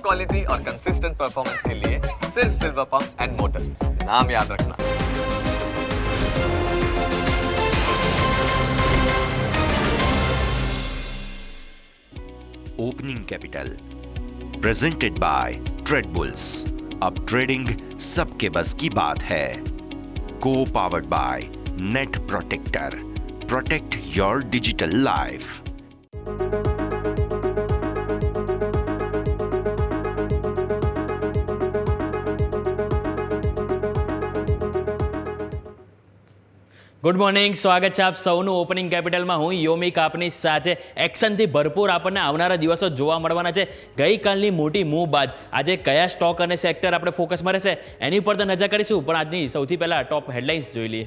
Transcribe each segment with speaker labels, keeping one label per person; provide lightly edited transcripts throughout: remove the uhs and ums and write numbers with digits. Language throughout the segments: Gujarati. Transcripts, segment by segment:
Speaker 1: क्वालिटी और कंसिस्टेंट परफॉर्मेंस के लिए सिर्फ सिल्वर पंप्स एंड मोटर्स, नाम याद रखना।
Speaker 2: Opening capital presented by trade bulls. अब ट्रेडिंग सबके बस की बात है। को powered by net protector, protect your digital life.
Speaker 3: Good morning, સ્વાગત છે આપ સૌનું ઓપનિંગ કેપિટલમાં। હું યોમિક આપની સાથે એક્શનથી ભરપૂર આપણને આવનારા દિવસો જોવા મળવાના છે। ગઈકાલની મોટી મૂવ બાદ આજે કયા સ્ટોક અને સેક્ટર આપણે ફોકસમાં રહેશે એની ઉપર તો નજર કરીશું, પણ આજની સૌથી પહેલા ટોપ હેડલાઇન્સ જોઈ લઈએ।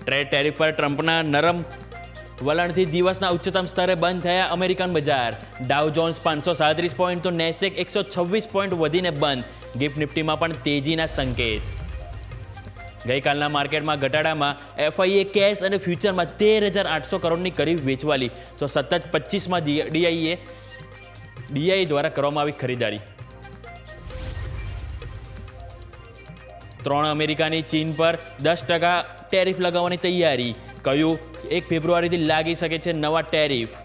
Speaker 3: ટ્રેડ ટેરિફ પર ટ્રમ્પના નરમ વલણથી દિવસના ઉચ્ચતમ સ્તરે બંધ થયા અમેરિકન બજાર। ડાઉ જોન્સ 537 પોઈન્ટ તો નેસ્ડેક 126 પોઈન્ટ વધીને બંધ। ગિફ્ટ નિફ્ટીમાં પણ તેજીના સંકેત। ગઈકાલના માર્કેટમાં ઘટાડામાં એફઆઈએ કેશ અને ફ્યુચરમાં 13,800 કરોડની કરી વેચવાલી, તો સતત 25માં ડીઆઈ દ્વારા કરવામાં આવી ખરીદારી। 3 અમેરિકાની ચીન પર 10% ટેરિફ લગાવવાની તૈયારી, કહ્યું 1 ફેબ્રુઆરીથી લાગી શકે છે નવા ટેરિફ।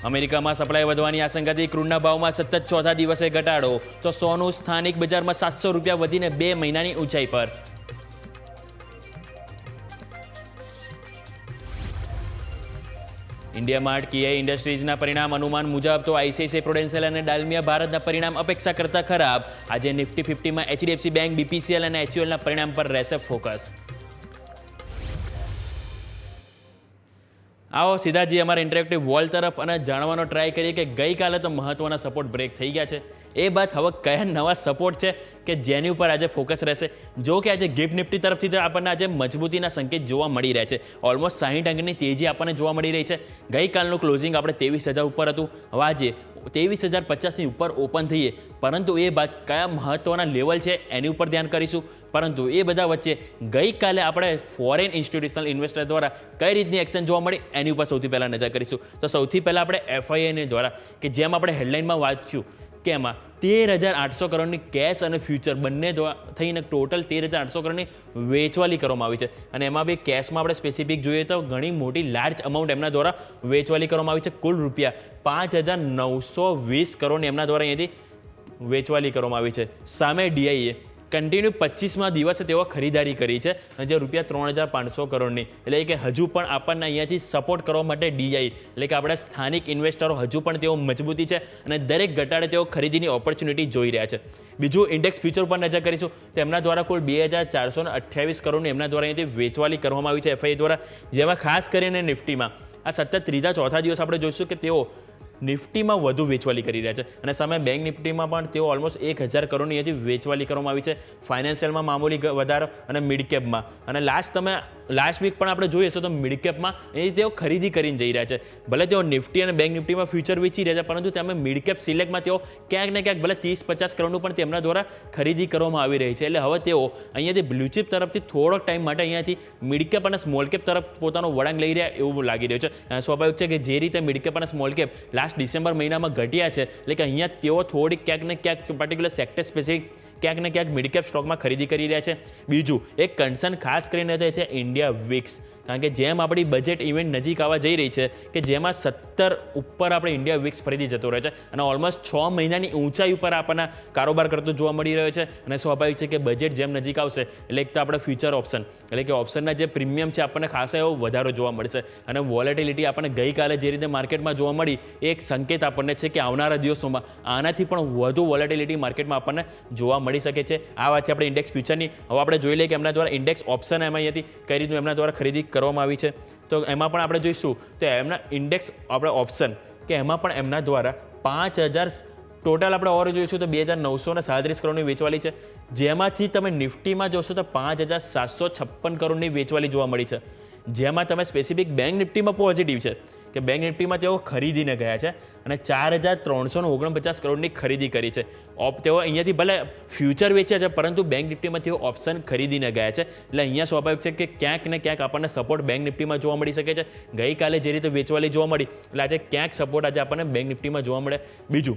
Speaker 3: અમેરિકામાં સપ્લાય વધવાની આશંકાથી ક્રૂડના ભાવમાં સતત ચોથા દિવસે ઘટાડો, તો સોનું સ્થાનિક બજારમાં 700 રૂપિયા વધીને 2 મહિનાની ઊંચાઈ પર। ઇન્ડિયા માર્ટ કિયા ઇન્ડસ્ટ્રીઝના પરિણામ અનુમાન મુજબ તો આઈસીઆઈસીઆઈ પ્રુડેન્શિયલ અને ડાલમિયા ભારતના પરિણામ અપેક્ષા કરતાં ખરાબ। આજે નિફ્ટી 50માં એચડીએફસી બેંક, બીપીસીએલ અને એચયુએલના પરિણામ પર રહેશે ફોકસ। આવો સીધા જે અમારા ઇન્ટરેક્ટિવ વોલ તરફ અને જાણવાનો ટ્રાય કરીએ કે ગઈકાલે તો મહત્વના સપોર્ટ બ્રેક થઈ ગયા છે, એ બાદ હવે કયા નવા સપોર્ટ છે કે જેની ઉપર આજે ફોકસ રહેશે। જો કે આજે ગિફ્ટ નિફ્ટી તરફથી તો આપણને આજે મજબૂતીના સંકેત જોવા મળી રહ્યા છે। ઓલમોસ્ટ 60 અંકની તેજી આપણને જોવા મળી રહી છે। ગઈકાલનું ક્લોઝિંગ આપણે 23,000 ઉપર હતું, હવે આજે 23,050ની ઉપર ઓપન થઈએ, પરંતુ એ બાદ કયા મહત્વના લેવલ છે એની ઉપર ધ્યાન કરીશું। પરંતુ એ બધા વચ્ચે ગઈકાલે આપણે ફોરેન ઇન્સ્ટિટ્યુશનલ ઇન્વેસ્ટર દ્વારા કઈ રીતની એક્શન જોવા મળી એની ઉપર સૌથી પહેલાં નજર કરીશું। તો સૌથી પહેલાં આપણે એફઆઈને દ્વારા કે જેમ આપણે હેડલાઇનમાં વાંચ્યું કે એમાં 13,800 કરોડની કેશ અને ફ્યુચર બંને થઈને ટોટલ 13,800 કરોડની વેચવાલી કરવામાં આવી છે। અને એમાં બી કેશમાં આપણે સ્પેસિફિક જોઈએ તો ઘણી મોટી લાર્જ અમાઉન્ટ એમના દ્વારા વેચવાલી કરવામાં આવી છે। કુલ રૂપિયા 5,920 કરોડની એમના દ્વારા અહીંયાથી વેચવાલી કરવામાં આવી છે। સામે ડીઆઈએ કન્ટિન્યુ 25માં દિવસે તેઓ ખરીદારી કરી છે, જે રૂપિયા 3,500 કરોડની, એટલે કે હજુ પણ આપણને અહીંયાથી સપોર્ટ કરવા માટે ડીઆઈ એટલે કે આપણા સ્થાનિક ઇન્વેસ્ટરો હજુ પણ તેઓ મજબૂતી છે અને દરેક ઘટાડે તેઓ ખરીદીની ઓપોર્ચ્યુનિટી જોઈ રહ્યા છે। બીજું ઇન્ડેક્સ ફ્યુચર પર નજર કરીશું તો એમના દ્વારા કુલ 2,428 કરોડની એમના દ્વારા અહીંયાથી વેચવાલી કરવામાં આવી છે એફઆઈ દ્વારા, જેમાં ખાસ કરીને નિફ્ટીમાં આ સતત ત્રીજા ચોથા દિવસ આપણે જોઈશું કે તેઓ નિફ્ટીમાં વધુ વેચવાલી કરી રહ્યા છે। અને સામે બેંક નિફ્ટીમાં પણ તેઓ ઓલમોસ્ટ 1,000 કરોડની અહીંયાથી વેચવાલી કરવામાં આવી છે। ફાઇનાન્શિયલમાં મામૂલી વધારો અને મિડ કેપમાં, અને લાસ્ટ વીક પણ આપણે જોઈએ તો મિડ કેપમાં અહીંથી તેઓ ખરીદી કરીને જઈ રહ્યા છે। ભલે તેઓ નિફ્ટી અને બેંક નિફ્ટીમાં ફ્યુચર વેચી રહ્યા છે, પરંતુ તેમાં મિડ કેપ સિલેક્ટમાં તેઓ ક્યાંક ને ક્યાંક ભલે 30-50 કરોડનું પણ તેમના દ્વારા ખરીદી કરવામાં આવી રહી છે। એટલે હવે તેઓ અહીંયાથી બ્લુચિપ તરફથી થોડોક ટાઈમ માટે અહીંયાથી મિડ કેપ અને સ્મોલ કેપ તરફ પોતાનો વળાંક લઈ રહ્યા એવું લાગી રહ્યું છે। સ્વાભાવિક છે કે જે રીતે મિડ કેપ અને સ્મોલ કેપ લાસ્ટ ડિસેમ્બર મહિનામાં ઘટ્યા છે, એટલે કે અહીંયા તેઓ થોડી ક્યાંક ને ક્યાંક પર્ટિક્યુલર સેક્ટર સ્પેસિફિક ક્યાંક ને ક્યાંક મિડ કેપ સ્ટોકમાં ખરીદી કરી રહ્યા છે। બીજું એક કન્સર્ન ખાસ કરીને તે છે ઇન્ડિયા વિક્સ, કારણ કે જેમ આપણી બજેટ ઇવેન્ટ નજીક આવવા જઈ રહી છે કે જેમાં 17 ઉપર આપણે ઇન્ડિયા વિક્સ ફરીથી જતો રહે છે અને ઓલમોસ્ટ 6 મહિનાની ઊંચાઈ ઉપર આપણને કારોબાર કરતો જોવા મળી રહ્યો છે। અને સ્વાભાવિક છે કે બજેટ જેમ નજીક આવશે એટલે એક તો આપણે ફ્યુચર ઓપ્શન એટલે કે ઓપ્શનના જે પ્રીમિયમ છે આપણને ખાસો એવો વધારો જોવા મળશે, અને વોલેટિલિટી આપણને ગઈકાલે જે રીતે માર્કેટમાં જોવા મળી એ એક સંકેત આપણને છે કે આવનારા દિવસોમાં આનાથી પણ વધુ વોલેટિલિટી માર્કેટમાં આપણને જોવા મળી શકે છે। આ વાતથી આપણે ઇન્ડેક્સ ફ્યુચરની હવે આપણે જોઈ લઈએ કે એમના દ્વારા ઇન્ડેક્સ ઓપ્શન એમાં અહીંયાથી કઈ રીતનું એમના દ્વારા ખરીદી કરવામાં આવી છે। તો એમાં પણ આપણે જોઈશું તો એમના ઇન્ડેક્સ આપણે ઓપ્શન કે એમાં પણ એમના દ્વારા 5,000 ટોટલ આપણે ઓવર જોઈશું તો 2,937 કરોડની વેચવાલી છે, જેમાંથી તમે નિફ્ટીમાં જોશો તો 5,756 કરોડની વેચવાલી જોવા મળી છે। જેમાં તમે સ્પેસિફિક બેંક નિફ્ટીમાં પોઝિટિવ છે કે બેંક નિફ્ટીમાં તેઓ ખરીદીને ગયા છે અને 4,349 કરોડની ખરીદી કરી છે. તેઓ અહીંયાથી ભલે ફ્યુચર વેચ્યા છે પરંતુ બેંક નિફ્ટીમાં તેઓ ઓપ્શન ખરીદીને ગયા છે. એટલે અહીંયા સ્વાભાવિક છે કે ક્યાંક ને ક્યાંક આપણને સપોર્ટ બેંક નિફ્ટીમાં જોવા મળી શકે છે. ગઈકાલે જે રીતે વેચવાલી જોવા મળી એટલે આજે ક્યાંક સપોર્ટ આજે આપણને બેંક નિફ્ટીમાં જોવા મળે. બીજું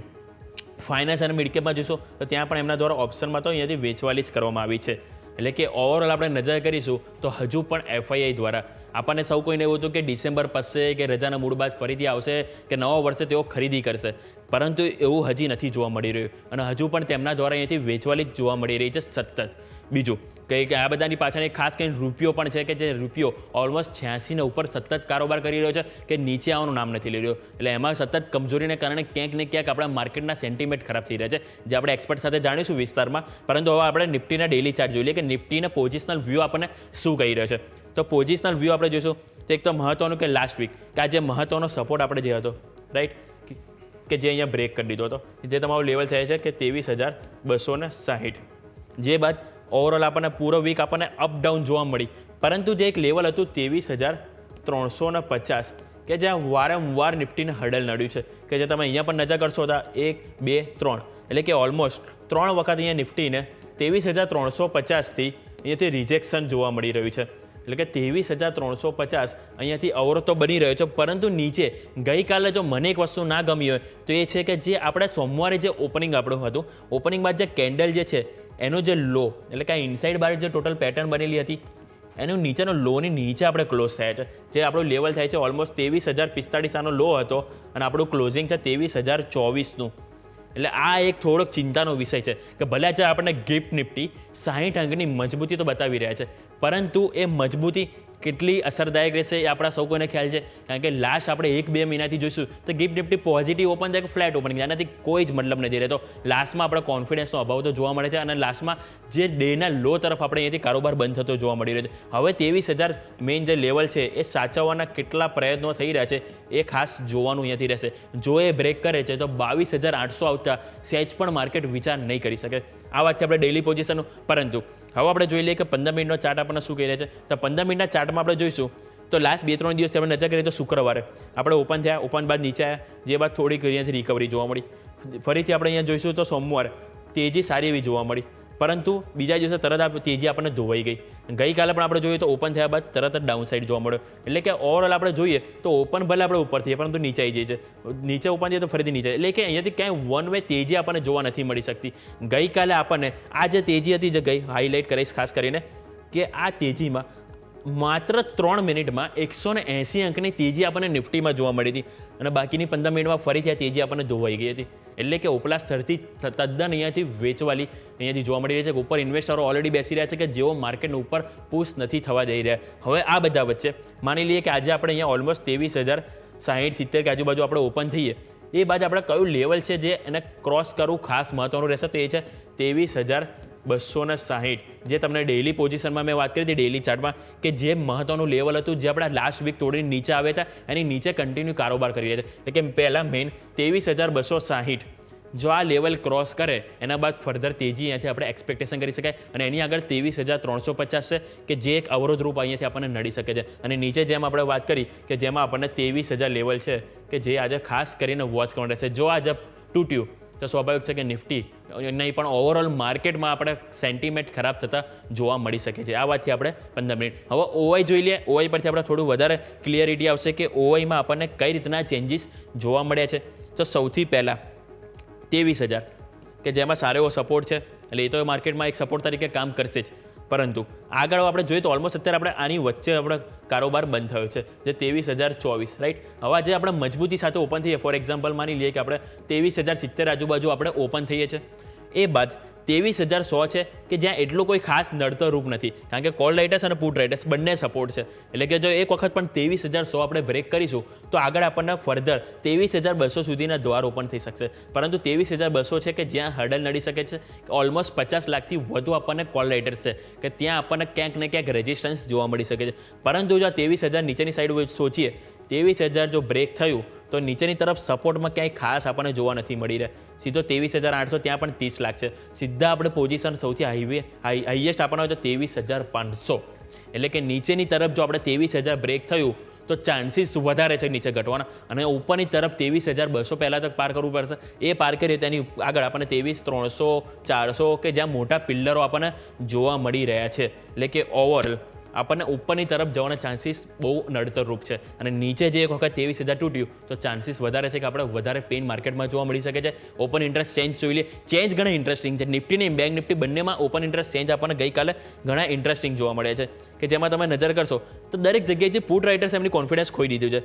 Speaker 3: ફાઇનાન્સ અને મિડકેપમાં જોઈશું તો ત્યાં પણ એમના દ્વારા ઓપ્શનમાં તો અહીંયાથી વેચવાલી જ કરવામાં આવી છે. એટલે કે ઓવરઓલ આપણે નજર કરીશું તો હજુ પણ FII દ્વારા આપણને સૌ કોઈને એવું હતું કે ડિસેમ્બર પસશે કે રજાના મૂળ બાદ ફરીથી આવશે કે નવા વર્ષે તેઓ ખરીદી કરશે, પરંતુ એવું હજી નથી જોવા મળી રહ્યું અને હજુ પણ તેમના દ્વારા અહીંયાથી વેચવાલી જ જોવા મળી રહી છે સતત. બીજું કે આ બધાની પાછળ એક ખાસ કરીને રૂપિયો પણ છે કે જે રૂપિયો ઓલમોસ્ટ 86 ઉપર સતત કારોબાર કરી રહ્યો છે કે નીચે આવવાનું નામ નથી લઈ રહ્યો. એટલે એમાં સતત કમજોરીને કારણે ક્યાંક ને ક્યાંક આપણા માર્કેટના સેન્ટિમેન્ટ ખરાબ થઈ રહ્યા છે, જે આપણે એક્સપર્ટ સાથે જાણીશું વિસ્તારમાં. પરંતુ હવે આપણે નિફ્ટીના ડેલી ચાર્ટ જોઈ લઈએ કે નિફ્ટીના પોઝિશનલ વ્યૂ આપણને શું કહી રહ્યો છે. તો પોઝિશનલ વ્યૂ આપણે જોઈશું તો એક તો મહત્વનું કે લાસ્ટ વીક કે આ જે મહત્વનો સપોર્ટ આપણે જે હતો રાઈટ કે જે અહીંયા બ્રેક કરી દીધો હતો, જે તમારું લેવલ થાય છે કે 23,260. જે બાદ ઓવરઓલ આપણને પૂરો વીક આપણને અપડાઉન જોવા મળી, પરંતુ જે એક લેવલ હતું 23,350 કે જ્યાં વારંવાર નિફ્ટીને હર્ડલ નડ્યું છે કે જે તમે અહીંયા પણ નજર કરશો હતા 1, 2, 3 એટલે કે ઓલમોસ્ટ 3 વખત અહીંયા નિફ્ટીને 23,350થી અહીંયાથી રિજેક્શન જોવા મળી રહ્યું છે. એટલે કે 23,350 અહીંયાથી અવરોધ તો બની રહ્યો છે, પરંતુ નીચે ગઈકાલે જો મને એક વસ્તુ ના ગમી હોય તો એ છે કે જે આપણે સોમવારે જે ઓપનિંગ આપણું હતું, ઓપનિંગ બાદ જે કેન્ડલ જે છે એનો જે લો એટલે કે આ ઇનસાઇડ બાર જે ટોટલ પેટર્ન બનેલી હતી એનું નીચેનો લોની નીચે આપણે ક્લોઝ થયા છે, જે આપણું લેવલ થાય છે ઓલમોસ્ટ 23,045 આનો લો હતો અને આપણું ક્લોઝિંગ છે 23,024નું. એટલે આ એક થોડોક ચિંતાનો વિષય છે કે ભલે આજે આપણને ગિફ્ટ નિફ્ટી 60 અંકની મજબૂતી તો બતાવી રહ્યા છે, પરંતુ એ મજબૂતી કેટલી અસરદાયક રહેશે એ આપણા સૌ કોઈને ખ્યાલ છે. કારણ કે લાસ્ટ આપણે 1-2 મહિનાથી જોઈશું તો ગિફ્ટ નિફ્ટી પોઝિટિવ ઓપન થાય કે ફ્લેટ ઓપનિંગ આનાથી કોઈ જ મતલબ નથી રહેતો. લાસ્ટમાં આપણે કોન્ફિડન્સનો અભાવ તો જોવા મળે છે અને લાસ્ટમાં જે ડેના લો તરફ આપણે અહીંયાથી કારોબાર બંધ થતો જોવા મળી રહ્યો છે. હવે 23,000 મેઇન જે લેવલ છે એ સાચવવાના કેટલા પ્રયત્નો થઈ રહ્યા છે એ ખાસ જોવાનું અહીંયાથી રહેશે. જો એ બ્રેક કરે છે તો 22,800 આવતા સહેજ પણ માર્કેટ વિચાર નહીં કરી શકે. આ વાત છે આપણે ડેલી પોઝિશનનું. પરંતુ હવે આપણે જોઈ લઈએ કે 15 મિનિટનો ચાર્ટ આપણને શું કહી રહ્યા છે. તો 15 મિનિટના ચાર્ટમાં આપણે જોઈશું તો લાસ્ટ 2-3 દિવસથી આપણે નજર કરીએ તો શુક્રવારે આપણે ઓપન થયા, ઓપન બાદ નીચે આવ્યા, જે બાદ થોડીક અહીંયાથી રિકવરી જોવા મળી. ફરીથી આપણે અહીંયા જોઈશું તો સોમવારે તેજી સારી એવી જોવા મળી, પરંતુ બીજા દિવસે તરત આ તેજી આપણને ધોવાઈ ગઈ. ગઈકાલે પણ આપણે જોઈએ તો ઓપન થયા બાદ તરત જ ડાઉન સાઇડ જોવા મળ્યો. એટલે કે ઓવરઓલ આપણે જોઈએ તો ઓપન ભલે આપણે ઉપર થઈએ પરંતુ નીચે આવી જાય છે, નીચે ઓપન થઈએ તો ફરીથી નીચે. એટલે કે અહીંયાથી ક્યાંય વન વે તેજી આપણને જોવા નથી મળી શકતી. ગઈકાલે આપણને આ જે તેજી હતી જે ગઈ હાઇલાઇટ કરીશ ખાસ કરીને કે આ તેજીમાં માત્ર 3 મિનિટમાં 180 અંકની તેજી આપણને નિફ્ટીમાં જોવા મળી હતી અને બાકીની 15 મિનિટમાં ફરીથી આ તેજી આપણને ધોવાઈ ગઈ હતી. એટલે કે ઉપલા સ્તરથી તદ્દન અહીંયાથી વેચવાલી અહીંયાથી જોવા મળી રહી છે. ઉપર ઇન્વેસ્ટરો ઓલરેડી બેસી રહ્યા છે કે જેઓ માર્કેટનું ઉપર પુશ નથી થવા જઈ રહ્યા. હવે આ બધા વચ્ચે માની લઈએ કે આજે આપણે અહીંયા ઓલમોસ્ટ 23,060-70 કે આજુબાજુ આપણે ઓપન થઈએ, એ બાદ આપણે કયું લેવલ છે જે એને ક્રોસ કરવું ખાસ મહત્વનું રહેશે તો એ છે 23,260, જે તમને ડેલી પોઝિશનમાં મેં વાત કરી હતી ડેલી ચાર્ટમાં કે જે મહત્વનું લેવલ હતું જે આપણે લાસ્ટ વીક તોડીને નીચે આવ્યા હતા એની નીચે કન્ટિન્યુ કારોબાર કરી રહ્યા છે. એટલે કે પહેલાં મેઇન 23,260 જો આ લેવલ ક્રોસ કરે એના બાદ ફર્ધર તેજી અહીંયાથી આપણે એક્સપેક્ટેશન કરી શકાય અને એની આગળ 23,350 છે કે જે એક અવરોધરૂપ અહીંયાથી આપણને નડી શકે છે. અને નીચે જેમ આપણે વાત કરી કે જેમાં આપણને 23,000 લેવલ છે કે જે આજે ખાસ કરીને વોચ કરવાનું રહેશે. જો આજે તૂટ્યું તો સ્વાભાવિક છે કે નિફ્ટી નહીં પણ ઓવરઓલ માર્કેટમાં આપણે સેન્ટિમેન્ટ ખરાબ થતા જોવા મળી શકે છે. આ વાતથી આપણે 15 મિનિટ. હવે ઓઆઈ જોઈ લઈએ. ઓઆઈ પરથી આપણે થોડું વધારે ક્લિયરિટી આવશે કે ઓઆઈમાં આપણને કઈ રીતના ચેન્જીસ જોવા મળ્યા છે. તો સૌથી પહેલાં 23,000 કે જેમાં સારો એવો સપોર્ટ છે, એટલે એ તો માર્કેટમાં એક સપોર્ટ તરીકે કામ કરશે જ. પરંતુ આગળ આપણે જોઈએ તો ઓલમોસ્ટ અત્યારે આપણે આની વચ્ચે આપણે કારોબાર બંધ થયો છે જે 23,024 રાઈટ. હવે આજે આપણે મજબૂતી સાથે ઓપન થઈએ, ફોર એક્ઝામ્પલ માની લઈએ કે આપણે 23,070 આજુબાજુ આપણે ઓપન થઈએ છીએ, એ બાદ 23,100 છે કે જ્યાં એટલું કોઈ ખાસ નડતર રૂપ નથી કારણ કે કોલ રાઇટર્સ અને પુટ રાઇટર્સ બંને સપોર્ટ છે. એટલે કે જો એક વખત પણ 23,100 આપણે બ્રેક કરીશું તો આગળ આપણને ફર્ધર 23,200 સુધીના દ્વાર ઓપન થઈ શકશે. પરંતુ 23,200 છે કે જ્યાં હર્ડલ નડી શકે છે, ઓલમોસ્ટ 50 લાખથી વધુ આપણને કોલ રાઇટર્સ છે કે ત્યાં આપણને ક્યાંક ને ક્યાંક રેઝિસ્ટન્સ જોવા મળી શકે છે. પરંતુ જો 23,000 નીચેની સાઈડ સોચીએ 23,000 જો બ્રેક થયું તો નીચેની તરફ સપોર્ટમાં ક્યાંય ખાસ આપણને જોવા નથી મળી રહે. સીધો 23,800 ત્યાં પણ 30 લાખ છે. સીધા આપણે પોઝિશન સૌથી હાઈએસ્ટ આપવાનો હોય તો 23,500 એટલે કે નીચેની તરફ જો આપણે 23,000 બ્રેક થયું તો ચાન્સીસ વધારે છે નીચે ઘટવાના, અને ઉપરની તરફ 23,200 પહેલાં તક પાર કરવું પડશે. એ પાર કરીએ તેની આગળ આપણને 23,300, 400 કે જ્યાં મોટા પિલ્લરો આપણને જોવા મળી રહ્યા છે. એટલે કે ઓવરઓલ આપણને ઉપરની તરફ જવાના ચાન્સીસ બહુ નડતરરૂપ છે, અને નીચે જે એક વખત 23,000 તૂટ્યું તો ચાન્સીસ વધારે છે કે આપણે વધારે પેઇન માર્કેટમાં જોવા મળી શકે છે. ઓપન ઇન્ટરેસ્ટ ચેન્જ જોઈ લઈએ. ચેન્જ ઘણા ઇન્ટરેસ્ટિંગ છે. નિફ્ટીની બેંક નિફ્ટી બંનેમાં ઓપન ઇન્ટરેસ્ટ ચેન્જ આપણને ગઈકાલે ઘણા ઇન્ટરેસ્ટિંગ જોવા મળ્યા છે, કે જેમાં તમે નજર કરશો તો દરેક જગ્યાએથી પુટ રાઇટર્સ એમની કોન્ફિડન્સ ખોઈ દીધું છે.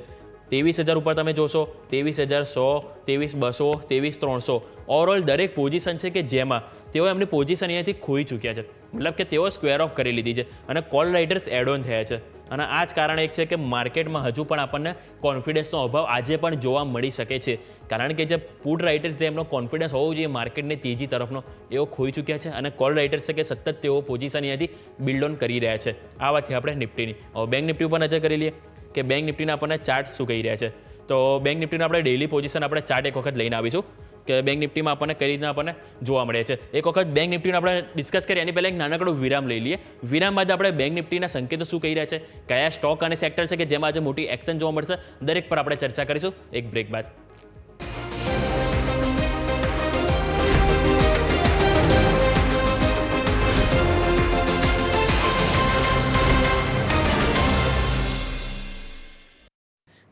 Speaker 3: 23,000 ઉપર તમે જોશો 23,100, 23,200, 23,300 ઓવરઓલ દરેક પોઝિશન છે કે જેમાં તેઓ એમની પોઝિશન અહીંયાથી ખોઈ ચૂક્યા છે, મતલબ કે તેઓ સ્ક્વેર ઓફ કરી લીધી છે અને કોલ રાઇટર્સ એડ ઓન થયા છે. અને આ જ કારણ એક છે કે માર્કેટમાં હજુ પણ આપણને કોન્ફિડન્સનો અભાવ આજે પણ જોવા મળી શકે છે, કારણ કે જે પુટ રાઇટર્સ જે એમનો કોન્ફિડન્સ હોવો જોઈએ માર્કેટની તેજી તરફનો એઓ ખોઈ ચૂક્યા છે, અને કોલ રાઇટર્સ છે કે સતત તેઓ પોઝિશન અહીંયાથી બિલ્ડ ઓન કરી રહ્યા છે. આ વાતથી આપણે નિફ્ટીની હવે બેંક નિફ્ટી ઉપર નજર કરી લઈએ કે બેંક નિફ્ટીના આપણને ચાર્ટ શું કહી રહ્યા છે. તો બેંક નિફ્ટીના આપણે ડેઇલી પોઝિશન આપણે ચાર્ટ એક વખત લઈને આવીશું કે બેંક નિફ્ટીમાં આપણને કઈ રીતના આપણને જોવા મળે છે. એક વખત બેંક નિફ્ટીને આપણે ડિસ્કસ કરીએ એની પહેલાં એક નાનકડો વિરામ લઈ લઈએ. વિરામ બાદ આપણે બેંક નિફ્ટીના સંકેતો શું કહી રહ્યા છે, કયા સ્ટોક અને સેક્ટર છે કે જેમાં આજે મોટી એક્શન જોવા મળશે, દરેક પર આપણે ચર્ચા કરીશું એક બ્રેક બાદ.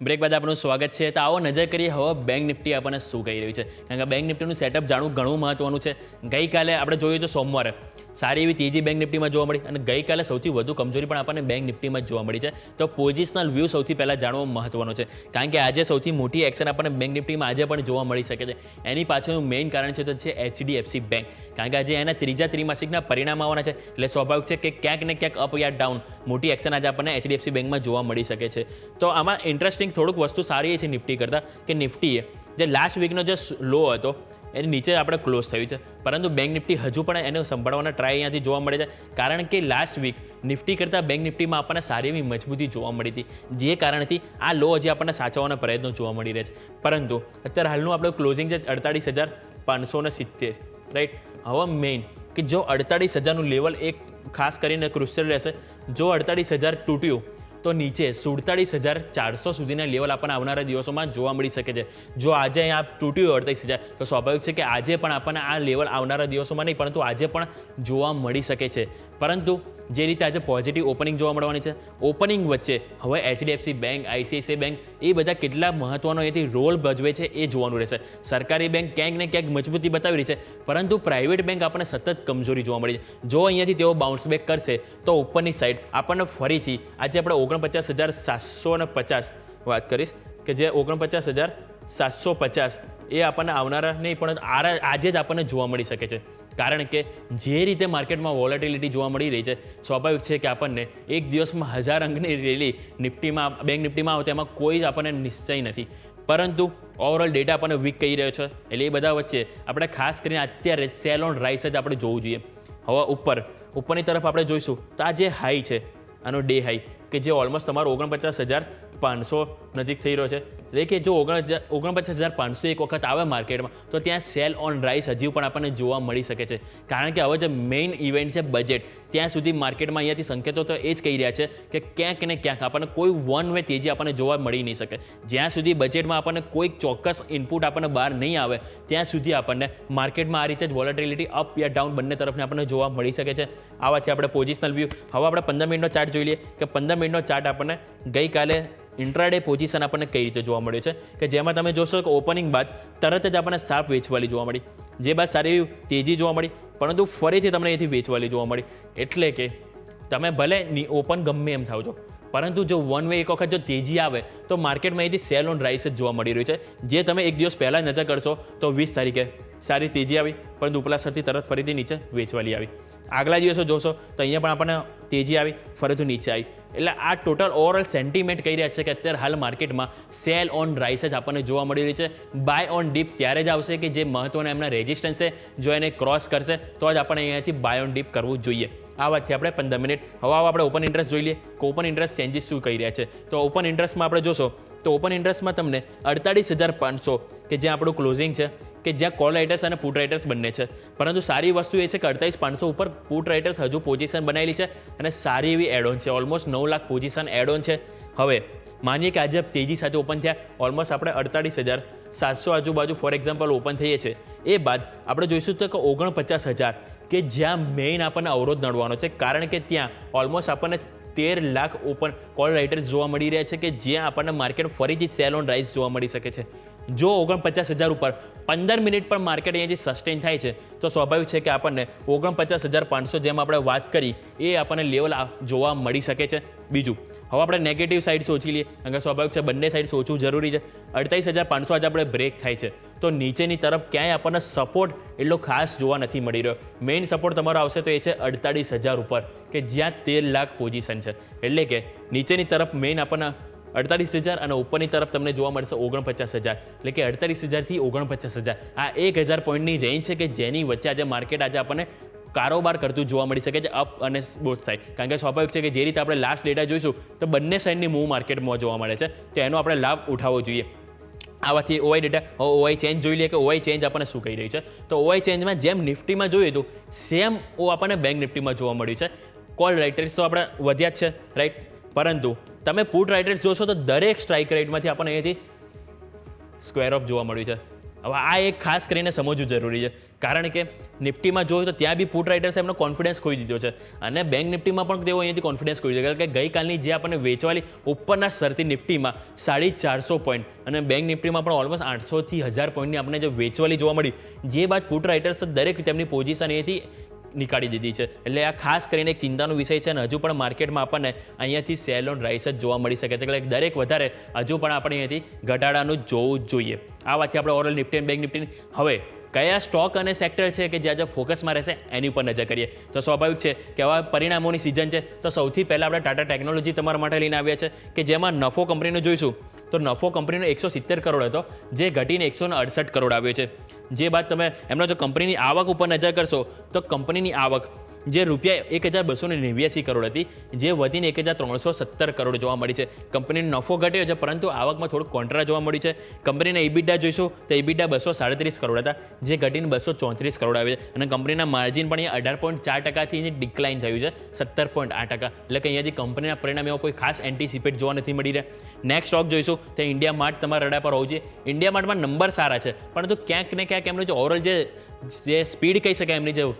Speaker 3: બ્રેક બાદ આપનું સ્વાગત છે. તો આવો નજર કરીએ હવે બેંક નિફ્ટી આપણને શું કહી રહ્યું છે, કારણ કે બેંક નિફ્ટીનું સેટઅપ જાણવું ઘણું મહત્વનું છે. ગઈકાલે આપણે જોયું તો સોમવારે સારી એવી તેજી બેંક નિફ્ટીમાં જોવા મળી, અને ગઈકાલે સૌથી વધુ કમજોરી પણ આપણને બેંક નિફ્ટીમાં જોવા મળી છે. તો પોઝિશનલ વ્યૂ સૌથી પહેલાં જાણવો મહત્વનો છે, કારણ કે આજે સૌથી મોટી એક્શન આપણને બેંક નિફ્ટીમાં આજે પણ જોવા મળી શકે છે. એની પાછળનું મેઇન કારણ છે તો છે HDFC બેંક, કારણ કે આજે એના ત્રીજા ત્રિમાસિકના પરિણામ આવવાના છે, એટલે સ્વાભાવિક છે કે ક્યાંક ને ક્યાંક અપ યા ડાઉન મોટી એક્શન આજે આપણને HDFC બેંકમાં જોવા મળી શકે છે. તો આમાં ઇન્ટરેસ્ટિંગ થોડુંક વસ્તુ સારી છે નિફ્ટી કરતાં કે નિફ્ટીએ જે લાસ્ટ વીકનો જે લો હતો એની નીચે આપણે ક્લોઝ થયું છે, પરંતુ બેંક નિફ્ટી હજુ પણ એને સંભાળવાના ટ્રાય અહીંયાથી જોવા મળે છે, કારણ કે લાસ્ટ વીક નિફ્ટી કરતાં બેંક નિફ્ટીમાં આપણને સારી એવી મજબૂતી જોવા મળી હતી, જે કારણથી આ લો હજી આપણને સાચવવાના પ્રયત્નો જોવા મળી રહ્યા છે. પરંતુ અત્યારે હાલનું આપણું ક્લોઝિંગ છે 48,570, રાઈટ. હવે મેઇન કે જો 48,000નું લેવલ એક ખાસ કરીને ક્રુશિયલ રહેશે. જો 48,000 તૂટ્યું તો નીચે 47,400 સુધીના લેવલ આપણને આવનારા દિવસોમાં જોવા મળી શકે છે. જો આજે અહીંયા તૂટ્યું 48,000 તો સ્વાભાવિક છે કે આજે પણ આપણને આ લેવલ આવનારા દિવસોમાં નહીં પરંતુ આજે પણ જોવા મળી શકે છે. પરંતુ જે રીતે આજે પોઝિટિવ ઓપનિંગ જોવા મળવાની છે, ઓપનિંગ વચ્ચે હવે HDFC બેંક, ICICI બેંક એ બધા કેટલા મહત્વનો એથી રોલ ભજવે છે એ જોવાનું રહેશે. સરકારી બેંક ક્યાંક ને ક્યાંક મજબૂતી બતાવી રહી છે, પરંતુ પ્રાઇવેટ બેંક આપણને સતત કમજોરી જોવા મળી છે. જો અહીંયાથી તેઓ બાઉન્સ બેક કરશે તો ઉપરની સાઈડ આપણને ફરીથી આજે આપણે 49,750 વાત કરીશ કે જે 49,750 એ આપણને આવનારા નહીં પણ આજે જ આપણને જોવા મળી શકે છે, કારણ કે જે રીતે માર્કેટમાં વોલેટિલિટી જોવા મળી રહી છે, સ્વાભાવિક છે કે આપણને એક દિવસમાં 1000 અંકની રેલી નિફ્ટીમાં બેંક નિફ્ટીમાં આવે તેમાં કોઈ જ આપણને નિશ્ચય નથી, પરંતુ ઓવરઓલ ડેટા આપણને વીક કહી રહ્યો છે. એટલે એ બધા વચ્ચે આપણે ખાસ કરીને અત્યારે સેલ ઓન રાઇસ જ આપણે જોવું જોઈએ. હવે ઉપરની તરફ આપણે જોઈશું તો આ જે હાઈ છે આનો ડે હાઈ કે જે ઓલમોસ્ટ તમારો 49,500 નજીક થઈ રહ્યો છે, એટલે કે જો 49,500 એક વખત આવે માર્કેટમાં તો ત્યાં સેલ ઓન રાઇસ હજી પણ આપણને જોવા મળી શકે છે, કારણ કે હવે જે મેઇન ઇવેન્ટ છે બજેટ, ત્યાં સુધી માર્કેટમાં અહીંયાથી સંકેતો તો એ જ કહી રહ્યા છે કે ક્યાંક ને ક્યાંક આપણને કોઈ વન વે તેજી આપણને જોવા મળી નહીં શકે. જ્યાં સુધી બજેટમાં આપણને કોઈક ચોક્કસ ઇનપુટ આપણને બહાર નહીં આવે ત્યાં સુધી આપણને માર્કેટમાં આ રીતે જ વોલેટિલિટી અપ યા ડાઉન બંને તરફને આપણને જોવા મળી શકે છે. આવાથી આપણે પોઝિશનલ વ્યૂ હવે આપણે 15 મિનિટનો ચાર્ટ જોઈ લઈએ કે 15 મિનિટનો ચાર્ટ આપણને ગઈકાલે ઇન્ટ્રાડે પોઝિશન આપણને કઈ રીતે જોવા મળ્યું છે, કે જેમાં તમે જોશો કે ઓપનિંગ બાદ તરત જ આપણને સાફ વેચવાલી જોવા મળી, જે બાદ સારી તેજી જોવા મળી, પરંતુ ફરીથી તમને અહીંથી વેચવાલી જોવા મળી. એટલે કે તમે ભલે ઓપન ગમે એમ થાવ છો, પરંતુ જો વન વે એક વખત જો તેજી આવે તો માર્કેટમાં અહીંથી સેલ ઓન રાઇસ જ જોવા મળી રહ્યું છે. જે તમે એક દિવસ પહેલાં નજર કરશો તો 20 તારીખે સારી તેજી આવી, પરંતુ ઉપલા સ્તરથી તરત ફરીથી નીચે વેચવાલી આવી. આગલા દિવસો જોશો તો અહીંયા પણ આપણને તેજી આવી, ફરીથી નીચે આવી. એટલે આ ટોટલ ઓવરઓલ સેન્ટિમેન્ટ કહી રહ્યા છે કે અત્યારે હાલ માર્કેટમાં સેલ ઓન રાઇસ જ આપણને જોવા મળી રહી છે. બાય ઓન ડીપ ત્યારે જ આવશે કે જે મહત્વના એમના રેઝિસ્ટન્સ છે જો એને ક્રોસ કરશે તો જ આપણે અહીંયાથી બાય ઓન ડીપ કરવું જોઈએ. આ વાતથી આપણે 15 મિનિટ હવે આપણે ઓપન ઇન્ટરેસ્ટ જોઈ લઈએ કે ઓપન ઇન્ટરેસ્ટ ચેન્જીસ શું કહી રહ્યા છે. તો ઓપન ઇન્ટરેસ્ટમાં આપણે જોશો તો ઓપન ઇન્ટરેસ્ટમાં તમને 48,500 કે જ્યાં આપણું ક્લોઝિંગ છે, કે જ્યાં કોલ રાઇટર્સ અને પુટ રાઇટર્સ બંને છે. પરંતુ સારી વસ્તુ એ છે કે 48,500 ઉપર પુટ રાઇટર્સ હજુ પોઝિશન બનાવેલી છે અને સારી એવી એડ ઓન છે. Almost 9 lakh position add on છે. હવે માનીએ કે આજે તેજી સાથે ઓપન થયા, ઓલમોસ્ટ આપણે 48,700 આજુબાજુ ફોર એક્ઝામ્પલ ઓપન થઈએ છીએ. એ બાદ આપણે જોઈશું તો કે 49,000 કે જ્યાં મેઇન આપણને અવરોધ નડવાનો છે, કારણ કે ત્યાં ઓલમોસ્ટ આપણને 13 લાખ ઓપન કોલ રાઇટર્સ જોવા મળી રહ્યા છે, કે જ્યાં આપણને માર્કેટ ફરીથી સેલ ઓન રાઇઝ જોવા મળી શકે છે. જો 49,000 ઉપર 15 મિનિટ પર માર્કેટ અહીંયાથી સસ્ટેન થાય છે તો સ્વાભાવિક છે કે આપણને 49,500 જેમ આપણે વાત કરી એ આપણને લેવલ જોવા મળી શકે છે. બીજું, હવે આપણે નેગેટિવ સાઇડ સોચી લઈએ, કારણ કે સ્વાભાવિક છે બંને સાઇડ સોચવું જરૂરી છે. 48,500 આજે આપણે બ્રેક થાય છે તો નીચેની તરફ ક્યાંય આપણને સપોર્ટ એટલો ખાસ જોવા નથી મળી રહ્યો. મેઇન સપોર્ટ તમારો આવશે તો એ છે 48,000 ઉપર, કે જ્યાં 13 લાખ પોઝિશન છે. એટલે કે નીચેની તરફ મેઇન આપણને 48,000 અને ઉપરની તરફ તમને જોવા મળશે 49,000, એટલે કે 48,000 થી 49,000 આ 1,000 પોઈન્ટની રેન્જ છે, કે જેની વચ્ચે આજે માર્કેટ આજે આપણને કારોબાર કરતું જોવા મળી શકે છે, અપ અને બોથ સાઇડ. કારણ કે સ્વાભાવિક છે કે જે રીતે આપણે લાસ્ટ ડેટા જોઈશું તો બંને સાઇડની મૂવ માર્કેટમાં જોવા મળે છે, તો એનો આપણે લાભ ઉઠાવવો જોઈએ. આવાથી ઓઆઈ ડેટા, ઓઆઈ ચેન્જ જોઈ લઈએ કે ઓઆઈ ચેન્જ આપણને શું કહી રહ્યું છે. તો ઓઆઈ ચેન્જમાં જેમ નિફ્ટીમાં જોયું હતું સેમ આપણને બેંક નિફ્ટીમાં જોવા મળ્યું છે. કોલ રાઇટર્સ તો આપણે વધ્યા જ છે, રાઈટ, પરંતુ તમે પુટ રાઇટર્સ જોશો તો દરેક સ્ટ્રાઇક રેટમાંથી આપણને અહીંયાથી સ્ક્વેર ઓફ જોવા મળ્યું છે. હવે આ એક ખાસ કરીને સમજવું જરૂરી છે, કારણ કે નિફ્ટીમાં જોયું તો ત્યાં બી પુટ રાઇટર્સે એમનો કોન્ફિડન્સ ખોઈ દીધો છે અને બેંક નિફ્ટીમાં પણ તેઓ અહીંયાથી કોન્ફિડન્સ ખોઈ દીધો, કારણ કે ગઈકાલની જે આપણને વેચવાલી ઉપરના સ્તરથી નિફ્ટીમાં 450 પોઈન્ટ અને બેંક નિફ્ટીમાં પણ ઓલમોસ્ટ 800થી 1000 પોઈન્ટની આપણને જે વેચવાલી જોવા મળી, જે બાદ પુટ રાઇટર્સ દરેક તેમની પોઝિશન અહીંયાથી નીકાળી દીધી છે. એટલે આ ખાસ કરીને એક ચિંતાનો વિષય છે અને હજુ પણ માર્કેટમાં આપણને અહીંયાથી સેલ ઓન રાઇસ જ જોવા મળી શકે છે. એટલે દરેક વધારે હજુ પણ આપણે અહીંયાથી ઘટાડાનું જોવું જોઈએ. આ વાતથી આપણે ઓવરઓલ નિફ્ટી અને બેંક નિફ્ટી હવે કયા સ્ટોક અને સેક્ટર છે કે જ્યાં જ્યાં ફોકસમાં રહેશે એની ઉપર નજર કરીએ તો સ્વાભાવિક છે કે આવા પરિણામોની સિઝન છે. તો સૌથી પહેલાં આપણે ટાટા ટેકનોલોજી તમારા માટે લઈને આવ્યા છે, કે જેમાં નફો કંપનીનો જોઈશું તો નફો કંપનીનો 170 કરોડ હતો, જે ઘટીને 168 કરોડ આવ્યો છે. જે બાદ તમે એમનો જો કંપનીની આવક ઉપર નજર કરશો તો કંપનીની આવક જે રૂપિયા 1,289 કરોડ હતી, જે વધીને 1,317 કરોડ જોવા મળી છે. કંપનીનો નફો ઘટ્યો છે, પરંતુ આવકમાં થોડુંક કોન્ટ્રા જોવા મળ્યું છે. કંપનીના ઇબિડા જોઈશું તો ઇબિડા 237 કરોડ હતા, જે ઘટીને 234 કરોડ આવે છે અને કંપનીના માર્જિન પણ અહીંયા 18.4%થી ડિક્લાઇન થયું છે 17.8%. એટલે કે અહીંયાથી કંપનીના પરિણામ એવો કોઈ ખાસ એન્ટિસિપેટ જોવા નથી મળી રહ્યા. નેક્સ્ટ સ્ટોક જોઈશું તો ઇન્ડિયા માર્ટ તમારા રડા પર હોવું જોઈએ. ઇન્ડિયા માર્ટમાં નંબર સારા છે, પરંતુ ક્યાંક ને ક્યાંક એમનું જે ઓવરઓલ જે સ્પીડ કહી શકાય એમની જે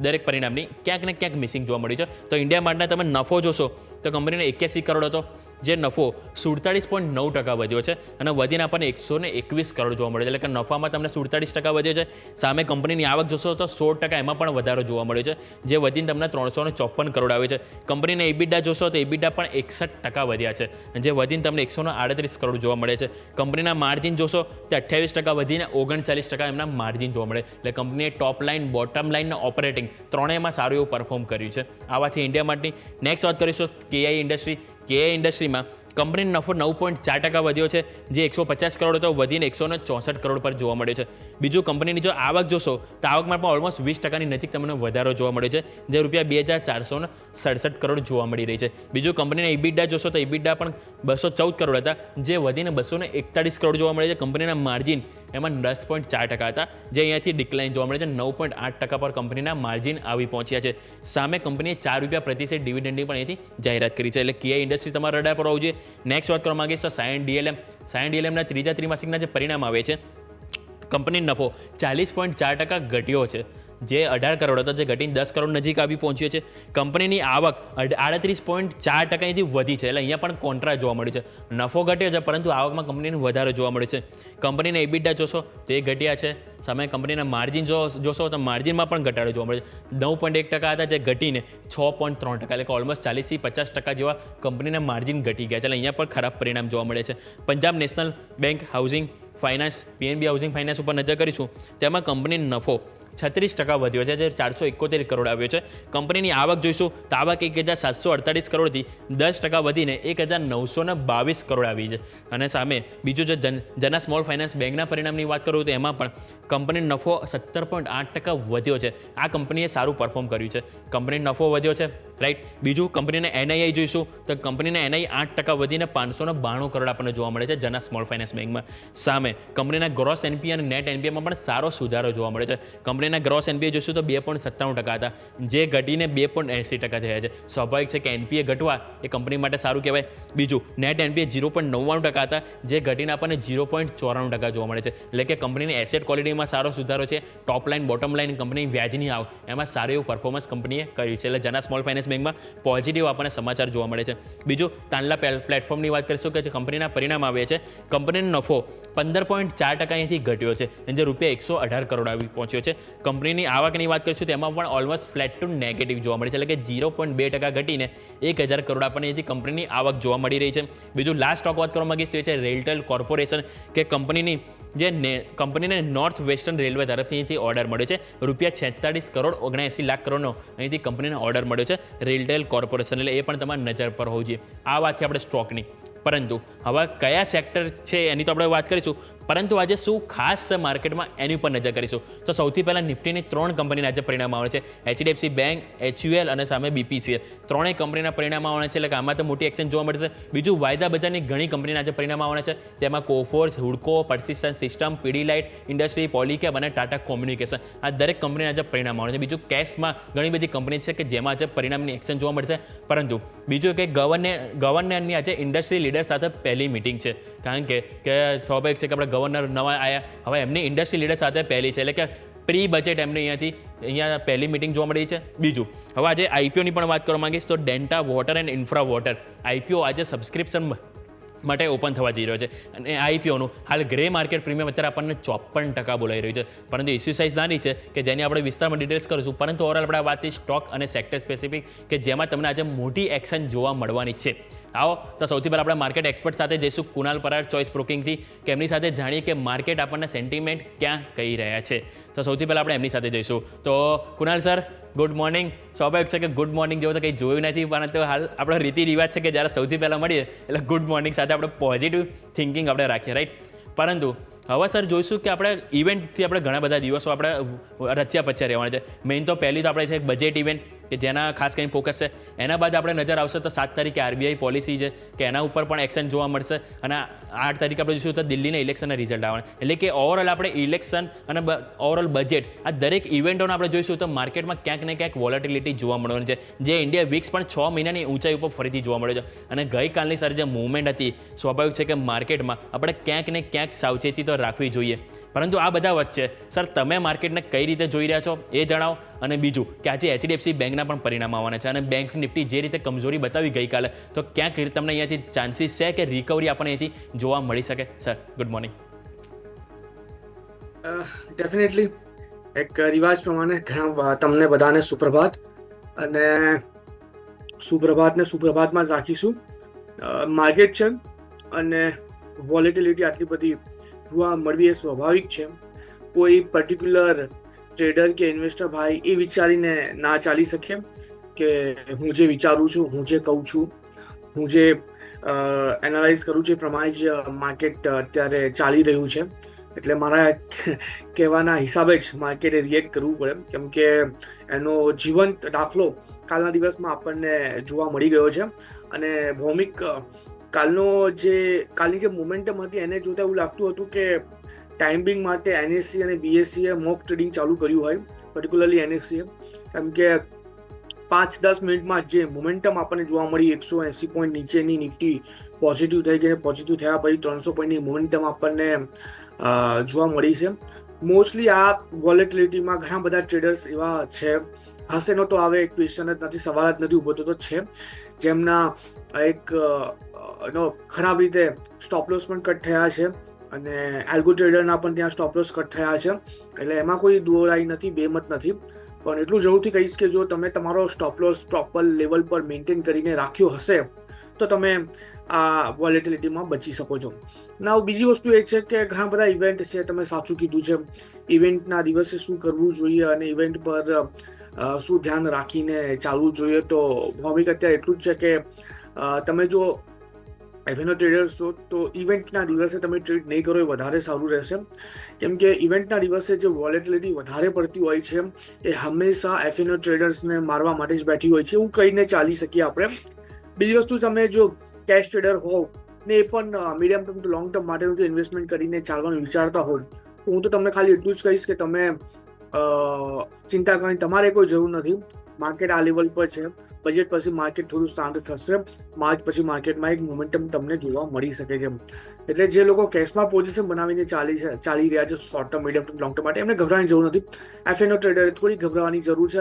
Speaker 3: દરેક પરિણામની ક્યાંક ને ક્યાંક મિસિંગ જોવા મળ્યું છે. તો ઇન્ડિયા માર્ટના તમે નફો જોશો તો કંપનીનો 81 કરોડ હતો, જે નફો 47.9% વધ્યો છે અને વધીને આપણને 121 કરોડ જોવા મળે છે. એટલે કે નફામાં તમને 47% વધ્યો છે. સામે કંપનીની આવક જોશો તો 16% એમાં પણ વધારો જોવા મળ્યો છે, જે વધીને તમને 354 કરોડ આવે છે. કંપનીના ઇબિડા જોશો તો ઇબિડા પણ 61% વધ્યા છે, જે વધીને તમને 138 કરોડ જોવા મળે છે. કંપનીના માર્જિન જોશો તો 28% વધીને 39% એમના માર્જિન જોવા મળે. એટલે કંપનીએ ટોપ લાઇન, બોટમ લાઇન અને ઓપરેટિંગ ત્રણેયમાં સારું એવું પરફોર્મ કર્યું છે. આવાથી ઇન્ડિયા માર્ટની નેક્સ્ટ વાત કરીશું કેઆઈ ઇન્ડસ્ટ્રી. કેઆઈ ઇન્ડસ્ટ્રીમાં કંપનીનો નફો 9.4% વધ્યો છે, જે 150 કરોડ હતો, વધીને 164 કરોડ પર જોવા મળ્યો છે. બીજું, કંપનીની જો આવક જોશો તો આવકમાં પણ ઓલમોસ્ટ 20%ની નજીક તમને વધારો જોવા મળ્યો છે, જે રૂપિયા 2,467 કરોડ જોવા મળી રહી છે. બીજું, કંપનીના ઇબિડા જોશો તો ઇબિડા પણ 214 કરોડ હતા, જે વધીને 241 કરોડ જોવા મળે છે. કંપનીના માર્જિન એમાં 10.4% હતા, જે અહીંયાથી ડિક્લાઇન જોવા મળે છે. 9.8% પર કંપનીના માર્જિન આવી પહોંચ્યા છે. સામે કંપનીએ ₹4 પ્રતિ શેર ડિવિડન્ડની પણ અહીંથી જાહેરાત કરી છે. એટલે કેઆઈ ઇન્ડસ્ટ્રી તમારા રડા પર હોવું જોઈએ. નેક્સ્ટ વાત કરવા માંગીશ તો સાયન્ટ ડીએલએમના ત્રીજા ત્રિમાસિકના જે પરિણામ આવે છે, કંપનીનો નફો 40.4% ઘટ્યો છે, જે 18 કરોડ હતો, જે ઘટીને 10 કરોડ નજીક આવી પહોંચ્યો છે. કંપનીની આવક 38.4%થી વધી છે. એટલે અહીંયા પણ કોન્ટ્રા જોવા મળ્યું છે. નફો ઘટ્યો છે, પરંતુ આવકમાં કંપનીનો વધારો જોવા મળ્યો છે. કંપનીના ઇબિડા જોશો તો એ ઘટ્યા છે. સામે કંપનીના માર્જિન જોશો તો માર્જિનમાં પણ ઘટાડો જોવા મળે છે. 9.1% હતા, જે ઘટીને 6.3%, એટલે કે ઓલમોસ્ટ 40થી 50% જેવા કંપનીના માર્જિન ઘટી ગયા છે. એટલે અહીંયા પણ ખરાબ પરિણામ જોવા મળે છે. Punjab national bank housing finance, PNB housing finance ઉપર નજર કરીશું, તેમાં કંપનીનો નફો 36% વધ્યો છે, જે 471 કરોડ આવ્યો છે. કંપનીની આવક જોઈશું તો આવક 1748 કરોડથી 10% વધીને 1922 કરોડ આવી છે. અને સામે બીજું જો જના સ્મોલ ફાઇનાન્સ બેંકના પરિણામની વાત કરું તો એમાં પણ કંપનીનો નફો 17.8% વધ્યો છે. આ કંપનીએ સારું પરફોર્મ કર્યું છે. કંપનીનો નફો વધ્યો છે, રાઈટ. બીજું કંપનીને એનઆઈઆઈ જોઈશું તો કંપનીને એનઆઈ 8% વધીને 592 કરોડ આપણને જોવા મળે છે જના સ્મોલ ફાઇનાન્સ બેંકમાં. સામે કંપનીના ગ્રોસ એનપીએ અને નેટ એનપીએમાં પણ સારો સુધારો જોવા મળે છે. કંપનીના ગ્રોસ એનપીએ જોઈશું તો 2.97% હતા, જે ઘટીને 2.80% થયા છે. સ્વાભાવિક છે કે એનપીએ ઘટવા એ કંપની માટે સારું કહેવાય. બીજું નેટ એનપીએ 0.99% હતા, જે ઘટીને આપણને 0.94% જોવા મળે છે. એટલે કે કંપનીની એસેટ ક્વોલિટીમાં સારો સુધારો છે. ટોપ લાઇન બોટમ લાઇન કંપની વ્યાજની આવક એમાં સારું એવું પરફોર્મન્સ કંપનીએ કર્યું છે. એટલે જના સ્મોલ ફાઇનાન્સ બેંકમાં પોઝિટિવ આપણને સમાચાર જોવા મળે છે. બીજું તાંડલા પ્લેટફોર્મની વાત કરીશું કે જે કંપનીના પરિણામ આવે છે. કંપનીનો નફો 15.4% અહીંથી ઘટ્યો છે, જે રૂપિયા 118 કરોડ આવી પહોંચ્યો છે. કંપનીની આવકની વાત કરીશું તો એમાં પણ ઓલમોસ્ટ ફ્લેટ ટુ નેગેટિવ જોવા મળે છે, એટલે કે 0.2% ઘટીને 1000 કરોડ આપણને અહીંથી કંપનીની આવક જોવા મળી રહી છે. બીજું લાસ્ટ સ્ટોક વાત કરવા માંગીશ તો એ છે રેલટેલ કોર્પોરેશન, કે કંપનીને નોર્થ વેસ્ટર્ન રેલવે તરફથી અહીંથી ઓર્ડર મળ્યો છે. રૂપિયા 46.79 લાખ કરોડનો અહીંથી કંપનીને ઓર્ડર મળ્યો છે રેલટેલ કોર્પોરેશન. એટલે એ પણ તમારી નજર પર હોવું જોઈએ. આ વાત છે આપણે સ્ટોકની. પરંતુ હવે કયા સેક્ટર છે એની તો આપણે વાત કરીશું, પરંતુ આજે શું ખાસ છે માર્કેટમાં એની ઉપર નજર કરીશું. તો સૌથી પહેલાં નિફ્ટીની 3 કંપનીના આજે પરિણામ આવે છે. HDFC બેંક, HUL અને સામે BPCL. ત્રણેય કંપનીના પરિણામ આવવાના છે, એટલે કે આમાં તો મોટી એક્શન જોવા મળશે. બીજું વાયદા બજારની ઘણી કંપનીના આજે પરિણામ આવવાના છે. તેમાં કોફોર્સ, હુડકો, persistent system, Pidilite industry, Polycab અને ટાટા કોમ્યુનિકેશન, આ દરેક કંપનીના આજે પરિણામ આવવાના છે. બીજું કેશમાં ઘણી બધી કંપની છે કે જેમાં આજે પરિણામની એક્શન જોવા મળશે. પરંતુ બીજું કે ગવર્નરની આજે ઇન્ડસ્ટ્રી લીડર સાથે પહેલી મિટિંગ છે, કારણ કે સ્વાભાવિક છે કે આપણે ગવર્નર નવા આવ્યા, હવે એમની ઇન્ડસ્ટ્રી લીડર સાથે પહેલી છે, એટલે કે પ્રી બજેટ એમને અહીંયા પહેલી મિટિંગ જોવા મળી છે. બીજું હવે આજે આઈપીઓની પણ વાત કરવા માંગીશ તો Denta water and infra water IPO આજે સબસ્ક્રિપ્શન માટે ઓપન થવા જઈ રહ્યો છે. અને આઈપીઓનું હાલ ગ્રે માર્કેટ પ્રીમિયમ અત્યારે આપણને 54% બોલાઈ રહ્યું છે. પરંતુ ઇસ્યુ સાઇઝ નાની છે કે જેની આપણે વિસ્તારમાં ડિટેલ્સ કરીશું. પરંતુ ઓવરઓલ આપણે વાત કરીએ સ્ટોક અને સેક્ટર સ્પેસિફિક, કે જેમાં તમને આજે મોટી એક્શન જોવા મળવાની છે. આવો તો સૌથી પહેલાં આપણે માર્કેટ એક્સપર્ટ સાથે જઈશું, કુનાલ પરાર ચોઇસ બ્રોકિંગથી, કે એમની સાથે જાણીએ કે માર્કેટ આપણને સેન્ટિમેન્ટ ક્યાં કહી રહ્યા છે. તો સૌથી પહેલાં આપણે એમની સાથે જઈશું. તો કુનાલ સર, ગુડ મોર્નિંગ. સ્વાભાવિક છે કે ગુડ મોર્નિંગ જેવું તો કંઈ જોયું નથી, પરંતુ હાલ આપણો રીતિ રિવાજ છે કે જ્યારે સૌથી પહેલાં મળીએ એટલે ગુડ મોર્નિંગ સાથે આપણે પોઝિટિવ થિંકિંગ આપણે રાખીએ, રાઈટ. પરંતુ હવે સર જોઈશું કે આપણે ઇવેન્ટથી આપણે ઘણા બધા દિવસો આપણે રચ્યા પચ્યા રહેવાના છે. મેઇન તો પહેલી તો આપણે છે બજેટ ઇવેન્ટ, કે જેના ખાસ કરીને ફોકસ છે. એના બાદ આપણે નજર આવશે તો 7 તારીખે RBI પોલિસી છે, કે એના ઉપર પણ એક્શન જોવા મળશે. અને 8 તારીખે આપણે જોઈશું તો દિલ્હીના ઇલેક્શનના રિઝલ્ટ આવવાના. એટલે કે ઓવરઓલ આપણે ઇલેક્શન અને ઓવરઓલ બજેટ, આ દરેક ઇવેન્ટોને આપણે જોઈશું તો માર્કેટમાં ક્યાંક ને ક્યાંક વોલેટિલિટી જોવા મળવાની છે, જે ઇન્ડિયા વીક્સ પણ 6 મહિનાની ઊંચાઈ ઉપર ફરીથી જોવા મળે છે. અને ગઈકાલની સર જે મૂવમેન્ટ હતી, સ્વાભાવિક છે કે માર્કેટમાં આપણે ક્યાંક ને ક્યાંક સાવચેતી તો રાખવી જોઈએ. પરંતુ આ બધા વચ્ચે સર તમે માર્કેટને કઈ રીતે જોઈ રહ્યા છો એ જણાવો. અને બીજું કે આજે HDFC બેંકના પણ પરિણામ આવવાના છે, અને બેંક નિફ્ટી જે રીતે કમજોરી બતાવી ગઈકાલે, તો ક્યાંક તમને અહીંયાથી ચાન્સીસ છે કે રિકવરી આપણને અહીંથી જોવા મળી શકે? Sir, good morning.
Speaker 4: ડેફિનેટલી એક રિવાજ પ્રમાણે તમને બધાને સુપ્રભાત, અને સુપ્રભાતમાં જ રાખીશું. માર્કેટ છે અને વોલેટિલિટી આટલી બધી જોવા મળવી એ સ્વાભાવિક છે. કોઈ પર્ટિક્યુલર ટ્રેડર કે ઇન્વેસ્ટર ભાઈ એ વિચારીને ના ચાલી શકે કે હું જે વિચારું છું, હું જે કહું છું, હું જે એનાલાઇઝ કરું છું એ પ્રમાણે જ માર્કેટ અત્યારે ચાલી રહ્યું છે. એટલે મારા કહેવાના હિસાબે જ માર્કેટે રિએક્ટ કરવું પડે, કેમ કે એનો જીવંત દાખલો કાલના દિવસમાં આપણને જોવા મળી ગયો છે. અને ભૌમિક કાલની જે મોમેન્ટમ હતી એને જોતા એવું લાગતું હતું કે ટાઈમિંગ માટે NSE અને BSE મોક ટ્રેડિંગ ચાલુ કર્યું હોય, પર્ટિક્યુલરલી NSE, કેમ કે 5-10 મિનિટમાં જે મોમેન્ટમ આપણને જોવા મળી, 180 પોઈન્ટ નીચેની નિફ્ટી પોઝિટિવ થઈ ગઈ, પોઝિટિવ થયા પછી 300 પોઈન્ટની મોમેન્ટમ આપણને જોવા મળી છે. મોસ્ટલી આ વોલેટિલિટીમાં ઘણા બધા ટ્રેડર્સ એવા છે, હશે નો તો આવે એક ક્વેશ્ચન જ નથી, સવાલ જ નથી ઊભો થતો છે, જેમના એક ખરાબ રીતે સ્ટોપ લોસ પણ કટ થયા છે, અને એલ્ગો ટ્રેડરના પણ ત્યાં સ્ટોપ લોસ કટ થયા છે. એટલે એમાં કોઈ દોરાઈ નથી, બેમત નથી. પણ એટલું જરૂરથી કહીશ કે જો તમે તમારો સ્ટોપ લોસ પ્રોપર લેવલ પર મેન્ટેન કરીને રાખ્યો હશે તો તમે આ વોલેટિલિટીમાં બચી શકો છો. ના બીજી વસ્તુ એ છે કે ઘણા બધા ઇવેન્ટ છે, તમે સાચું કીધું છે, ઇવેન્ટના દિવસે શું કરવું જોઈએ અને ઇવેન્ટ પર શું ધ્યાન રાખીને ચાલવું જોઈએ. તો ભૌમિક અત્યારે એટલું જ છે કે તમે જો એફએનઓ ટ્રેડર્સ છો તો ઇવેન્ટના દિવસે તમે ટ્રેડ નહીં કરો એ વધારે સારું રહેશે, કેમ કે ઇવેન્ટના દિવસે જે વોલેટિલિટી વધારે પડતી હોય છે એ હંમેશા એફએનઓ ટ્રેડર્સને મારવા માટે જ બેઠી હોય છે, એવું કહીને ચાલી શકીએ આપણે. બીજી વસ્તુ, તમે જો કેશ ટ્રેડર હોવ ને એ પણ medium term to long term માટેનું જો ઇન્વેસ્ટમેન્ટ કરીને ચાલવાનું વિચારતા હોવ તો હું તો તમને ખાલી એટલું જ કહીશ કે તમે ચિંતા કરવાની તમારે કોઈ જરૂર નથી. માર્કેટ આ લેવલ પર છે, બજેટ પછી માર્કેટ થોડું શાંત થશે, માર્ચ પછી માર્કેટમાં એક મોમેન્ટમ તમને જોવા મળી શકે છે. એટલે જે લોકો કેશમાં પોઝિશન બનાવીને ચાલી રહ્યા છે short term, medium term, long term માટે, એમને ગભરાવાની જરૂર નથી. એફએનઓ ટ્રેડરે થોડી ગભરાવાની જરૂર છે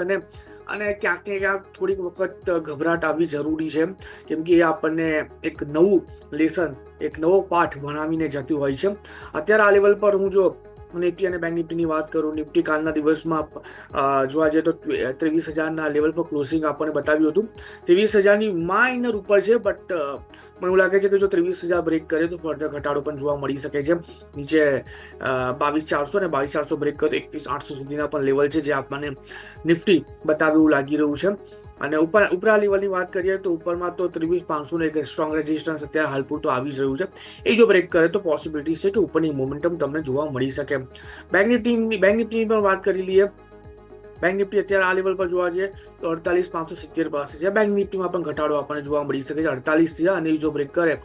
Speaker 4: અને ક્યાંક ને ક્યાંક થોડીક વખત ગભરાટ આવવી જરૂરી છે, કેમ કે એ આપણને એક નવું લેસન, એક નવો પાઠ ભણાવીને જતું હોય છે. અત્યારે આ લેવલ પર હું જો નિફ્ટી અને બેંક નિફ્ટીની વાત કરું, નિફ્ટી કાલના દિવસમાં જોવા જઈએ તો 23,000ના લેવલ પર ક્લોઝિંગ આપણને બતાવ્યું હતું. 23,000ની માઇનર ઉપર છે, બટ મને એવું લાગે છે કે જો 23,000 બ્રેક કરે તો ફર્ધર ઘટાડો પણ જોવા મળી શકે છે. નીચે 22,400 અને 22,400 બ્રેક કરે તો 21,800 સુધીના પણ લેવલ છે, જે આપણને નિફ્ટી બતાવે એવું લાગી રહ્યું છે. અને ઉપરા લેવલની વાત કરીએ તો ઉપરમાં તો 23,500નું એક સ્ટ્રોંગ રેઝિસ્ટન્સ અત્યારે હાલ પૂરતું આવી જ રહ્યું છે. એ જો બ્રેક કરે તો પોસિબિલિટી છે કે ઉપરની મોમેન્ટમ તમને જોવા મળી શકે. બેંક નિફ્ટીની પણ વાત કરી લઈએ. બેંક નિફ્ટી અત્યારે આ લેવલ પર જોવા જઈએ તો 48,570 પાસે છે. બેંક નિફ્ટીમાં પણ ઘટાડો આપણને જોવા મળી શકે છે 48,000, અને જો બ્રેક કરે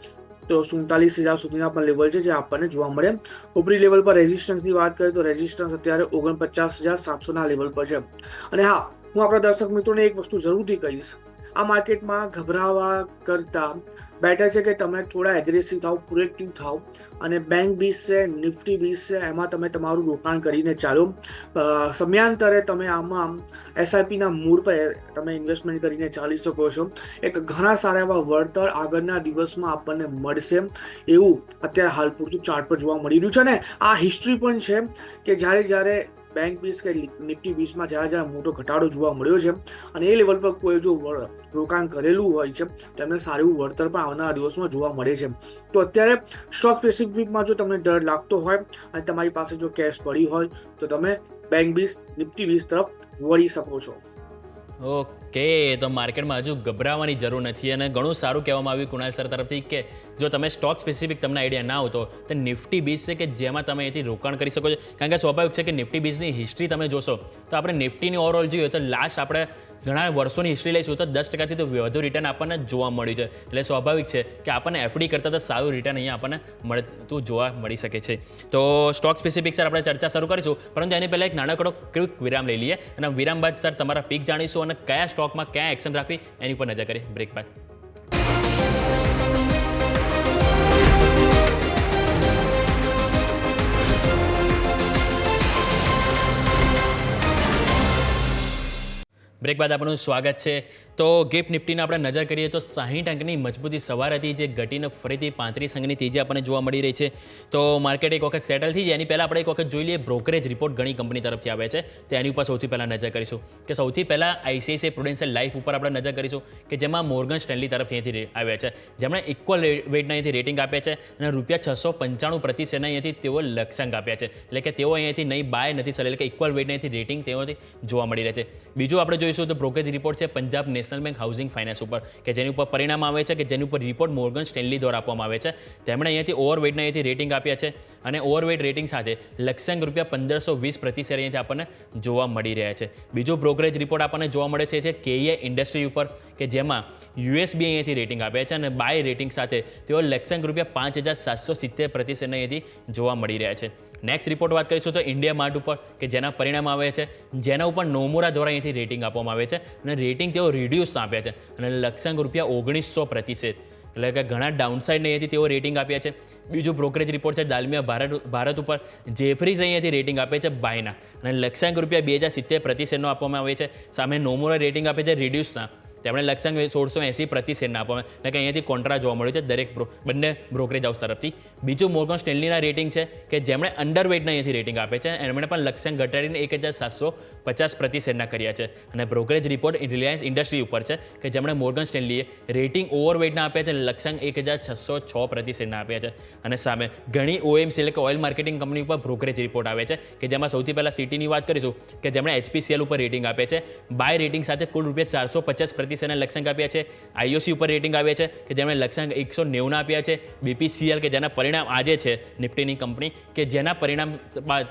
Speaker 4: તો 47,000 સુધીના પણ લેવલ છે જે આપણને જોવા મળે. ઉપરી લેવલ પર રેઝિસ્ટન્સની વાત કરીએ તો રેઝિસ્ટન્સ અત્યારે 49,700ના લેવલ પર છે. અને હા, હું આપણા દર્શક મિત્રોને એક વસ્તુ જરૂરથી કહીશ, આ માર્કેટમાં ગભરાવા કરતા બેટર છે કે તમે થોડા એગ્રેસિવ થાવ, પ્રોએક્ટિવ થાવ અને બેંક 20 છે, નિફ્ટી 20 છે, એમાં તમે તમારું રોકાણ કરીને ચાલો. સમયાંતરે તમે આમાં એસઆઈપીના મૂળ પર તમે ઇન્વેસ્ટમેન્ટ કરીને ચાલી શકો છો. એક ઘણા સારા એવા વળતર આગળના દિવસમાં આપણને મળશે એવું અત્યારે હાલ પૂરતું ચાર્ટ પર જોવા મળી રહ્યું છે. ને આ હિસ્ટ્રી પણ છે કે જ્યારે બેંક 20 કે નિફ્ટી 20માં જ્યાં મોટો ઘટાડો જોવા મળ્યો છે અને એ લેવલ પર કોઈ જો રોકાણ કરેલું હોય છે તો એમને સારું વળતર પણ આવનારા દિવસમાં જોવા મળે છે. તો અત્યારે સ્ટોક સ્પેસિફિકમાં જો તમને ડર લાગતો હોય અને તમારી પાસે જો કેશ પડી હોય તો તમે બેંક 20, નિફ્ટી 20 તરફ વળી શકો છો.
Speaker 3: ઓકે, તો માર્કેટમાં હજુ ગભરાવાની જરૂર નથી. અને ઘણું સારું કહેવામાં આવ્યું કુણાલ સર તરફથી કે જો તમે સ્ટોક સ્પેસિફિક તમને આઈડિયા ના આવતો તો નિફ્ટી 20 છે કે જેમાં તમે અહીંથી રોકાણ કરી શકો છો. કારણ કે સ્વાભાવિક છે કે નિફ્ટી 20ની હિસ્ટ્રી તમે જોશો તો આપણે નિફ્ટીની ઓવરઓલ જોઈએ તો લાસ્ટ આપણે ઘણા વર્ષોની હિસ્ટ્રી લઈશું તો 10%થી તો વધુ રિટર્ન આપણને જોવા મળ્યું છે. એટલે સ્વાભાવિક છે કે આપણને એફડી કરતાં તો સારું રિટર્ન અહીંયા આપણને મળતું જોવા મળી શકે છે. તો સ્ટોક સ્પેસિફિક સર આપણે ચર્ચા શરૂ કરીશું, પરંતુ એની પહેલાં એક નાનકડો ક્વિક વિરામ લઈ લઈએ અને વિરામ બાદ સર તમારા પીક જાણીશું અને કયા સ્ટોકમાં કયા એક્શન રાખવી એની પર નજર કરીએ બ્રેક બાદ. બ્રેક બાદ આપણું સ્વાગત છે. તો ગિફ્ટ નિફ્ટીને આપણે નજર કરીએ તો 60 અંકની મજબૂતી સવાર હતી, જે ઘટીને ફરીથી 35 અંકની તેજી આપણને જોવા મળી રહી છે. તો માર્કેટ એક વખત સેટલ થઈ જાય એની પહેલાં આપણે એક વખત જોઈ લઈએ બ્રોકરેજ રિપોર્ટ ઘણી કંપની તરફથી આવે છે, તો એની ઉપર સૌથી પહેલાં નજર કરીશું. કે સૌથી પહેલાં આઈસીઆઈસીઆઈ પ્રુડેન્શિયલ લાઈફ ઉપર આપણે નજર કરીશું કે જેમાં મોર્ગન સ્ટેનલી તરફથી અહીંથી આવ્યા છે, જેમણે ઇક્વલ વેટના અહીંથી રેટિંગ આપ્યા છે અને ₹695 પ્રતિ શેરના અહીંયાથી તેઓ લક્ષ્યાંક આપ્યા છે. એટલે કે તેઓ અહીંયાથી નહીં બાય નથી સર, એટલે કે ઇક્વલ વેટના અહીંથી રેટિંગ તેઓથી જોવા મળી રહે છે. બીજું આપણે જોઈશું તો બ્રોકરેજ રિપોર્ટ છે Punjab national bank housing finance ઉપર, કે જેની ઉપર પરિણામ આવે છે કે જેની ઉપર રિપોર્ટ મોર્ગન સ્ટેનલી દ્વારા આપવામાં આવે છે. તેમણે અહીંયાથી ઓવરવેટના અહીંયાથી રેટિંગ આપ્યા છે અને ઓવરવેટ રેટિંગ સાથે લક્ષ્યાંક ₹1520 પ્રતિ શેર અહીંયાથી આપણને જોવા મળી રહ્યા છે. બીજો બ્રોકરેજ રિપોર્ટ આપણને જોવા મળે છે કેઈએ ઇન્ડસ્ટ્રી ઉપર, કે જેમાં યુએસબી અહીંયાથી રેટિંગ આપ્યા છે અને બાય રેટિંગ સાથે તેઓ લક્ષ્યાંક ₹5,770 પ્રતિ શેરના અહીંયાથી જોવા મળી રહ્યા છે. નેક્સ્ટ રિપોર્ટ વાત કરીશું તો ઇન્ડિયા માર્ટ ઉપર, કે જેના પરિણામ આવે છે, જેના ઉપર નોમુરા દ્વારા અહીંથી રેટિંગ આપવામાં આવે છે અને રેટિંગ તેઓ રિડ્યુસ આપ્યા છે અને લક્ષ્યાંક ₹1900 પ્રતિ શેર, એટલે કે ઘણા ડાઉનસાઇડને અહીંયાથી તેઓ રેટિંગ આપ્યા છે. બીજું બ્રોકરેજ રિપોર્ટ છે દાલમિયા ભારત ઉપર, જેફરીઝ અહીંયાથી રેટિંગ આપે છે બાયના અને લક્ષ્યાંક ₹2,070 પ્રતિ શેરનો આપવામાં આવે છે. સામે નોમુરા રેટિંગ આપે છે રિડ્યુસના, તેમણે લક્ષ્યાંક 1680 પ્રતિ શેરના આપવામાં, એટલે કે અહીંયાથી કોન્ટ્રા જોવા મળ્યું છે દરેક બંને બ્રોકરેજ હાઉસ તરફથી. બીજું મોર્ગન સ્ટેનલીના રેટિંગ છે કે જેમણે અંડરવેટના અહીંયાથી રેટિંગ આપે છે, એમણે પણ લક્ષ્યાંક ઘટાડીને 1750 પ્રતિ શેરના કર્યા છે. અને બ્રોકરેજ રિપોર્ટ રિલાયન્સ ઇન્ડસ્ટ્રી ઉપર છે કે જેમણે મોર્ગન સ્ટેનલીએ રેટિંગ ઓવરવેટના આપ્યા છે, લક્ષ્યાંક 1606 પ્રતિ શેરના આપ્યા છે. અને સામે ઘણી OMC એટલે કે ઓઇલ માર્કેટિંગ કંપની ઉપર બ્રોકરેજ રિપોર્ટ આવે છે કે જેમાં સૌથી પહેલાં સિટીની વાત કરીશું કે જેમણે HPCL ઉપર રેટિંગ આપે છે, બાય રેટિંગ સાથે કુલ ₹450 પ્રતિ શેરના લક્ષ્યાંક આપ્યા છે. IOC ઉપર રેટિંગ આવે છે કે જેમણે લક્ષ્યાંક 190 આપ્યા છે. BPCL કે જેના પરિણામ આજે છે નિફ્ટીની કંપની કે જેના પરિણામ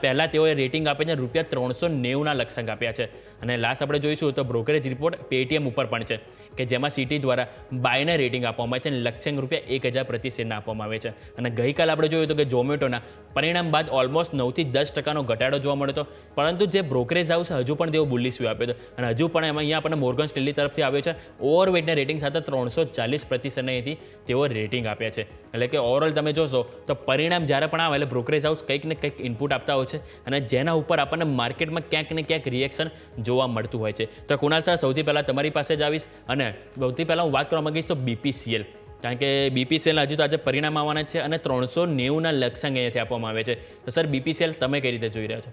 Speaker 3: પહેલાં તેઓએ રેટિંગ આપે છે ₹390ના લક્ષ્યાંક આપ્યા છે. અને લાસ્ટ આપણે જોઈશું તો બ્રોકરેજ રિપોર્ટ પેટીએમ ઉપર પણ છે કે જેમાં સિટી દ્વારા બાયને રેટિંગ આપવામાં આવે છે અને લક્ષ્યાંક ₹1000 પ્રતિ શેરના આપવામાં આવે છે. અને ગઈકાલે આપણે જોયું હતું કે ઝોમેટોના પરિણામ બાદ ઓલમોસ્ટ 9થી 10% ઘટાડો જોવા મળ્યો હતો, પરંતુ જે બ્રોકરેજ હાઉસ હજુ પણ તેઓ બુલિશ વ્યૂ આપ્યો હતો. અને હજુ પણ એમાં અહીંયા આપણને મોર્ગન સ્ટેનલી તરફથી આવ્યો છે ઓવરવેટના રેટિંગ સાથે 340 પ્રતિ શેરના અહીંથી તેઓ રેટિંગ આપ્યા છે. એટલે કે ઓવરઓલ તમે જોશો તો પરિણામ જ્યારે પણ આવે એટલે બ્રોકરેજ હાઉસ કંઈક ને કંઈક ઇનપુટ આપતા હોય છે અને જેના ઉપર આપણને માર્કેટમાં ક્યાંક ને ક્યાંક રિએક્શન જોવા મળતું હોય છે. તો કુણાલ સર, સૌથી પહેલાં તમારી પાસે જ આવીશ અને સૌથી પહેલાં હું વાત કરવા માંગીશ તો BPCL, કારણ કે BPCL હજુ તો આજે પરિણામ આવવાના છે અને 390ના લક્ષ્યાંક અહીંયાથી આપવામાં આવે છે. તો સર BPCL તમે કઈ રીતે જોઈ રહ્યા છો?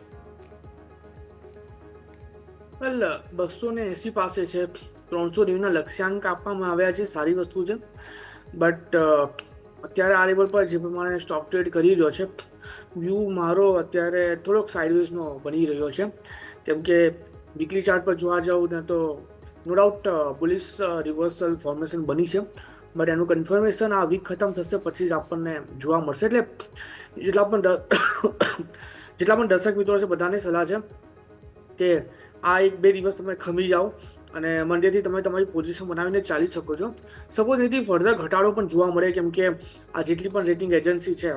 Speaker 4: વેલ 280 પાસે છે, 390ના લક્ષ્યાંક આપવામાં આવ્યા છે, સારી વસ્તુ છે. બટ અત્યારે આ લેવલ પર જે પ્રમાણે સ્ટોક ટ્રેડ કરી રહ્યો છે, વ્યૂ મારો અત્યારે થોડોક સાઇડવેઝનો બની રહ્યો છે. કેમ કે વીકલી ચાર્ટ પર જોવા જાઉં ને તો no doubt bullish reversal formation બની છે, બટ એનું કન્ફર્મેશન આ વીક ખતમ થશે પછી જ આપણને જોવા મળશે. એટલે જેટલા પણ દર્શક મિત્રો છે બધાને સલાહ છે કે આ 1-2 દિવસ તમે ખમી જાઓ અને મંડેથી તમે તમારી પોઝિશન બનાવીને ચાલી શકો છો. સપોઝ એથી ફર્ધર ઘટાડો પણ જોવા મળે, કેમ કે આ જેટલી પણ રેટિંગ એજન્સી છે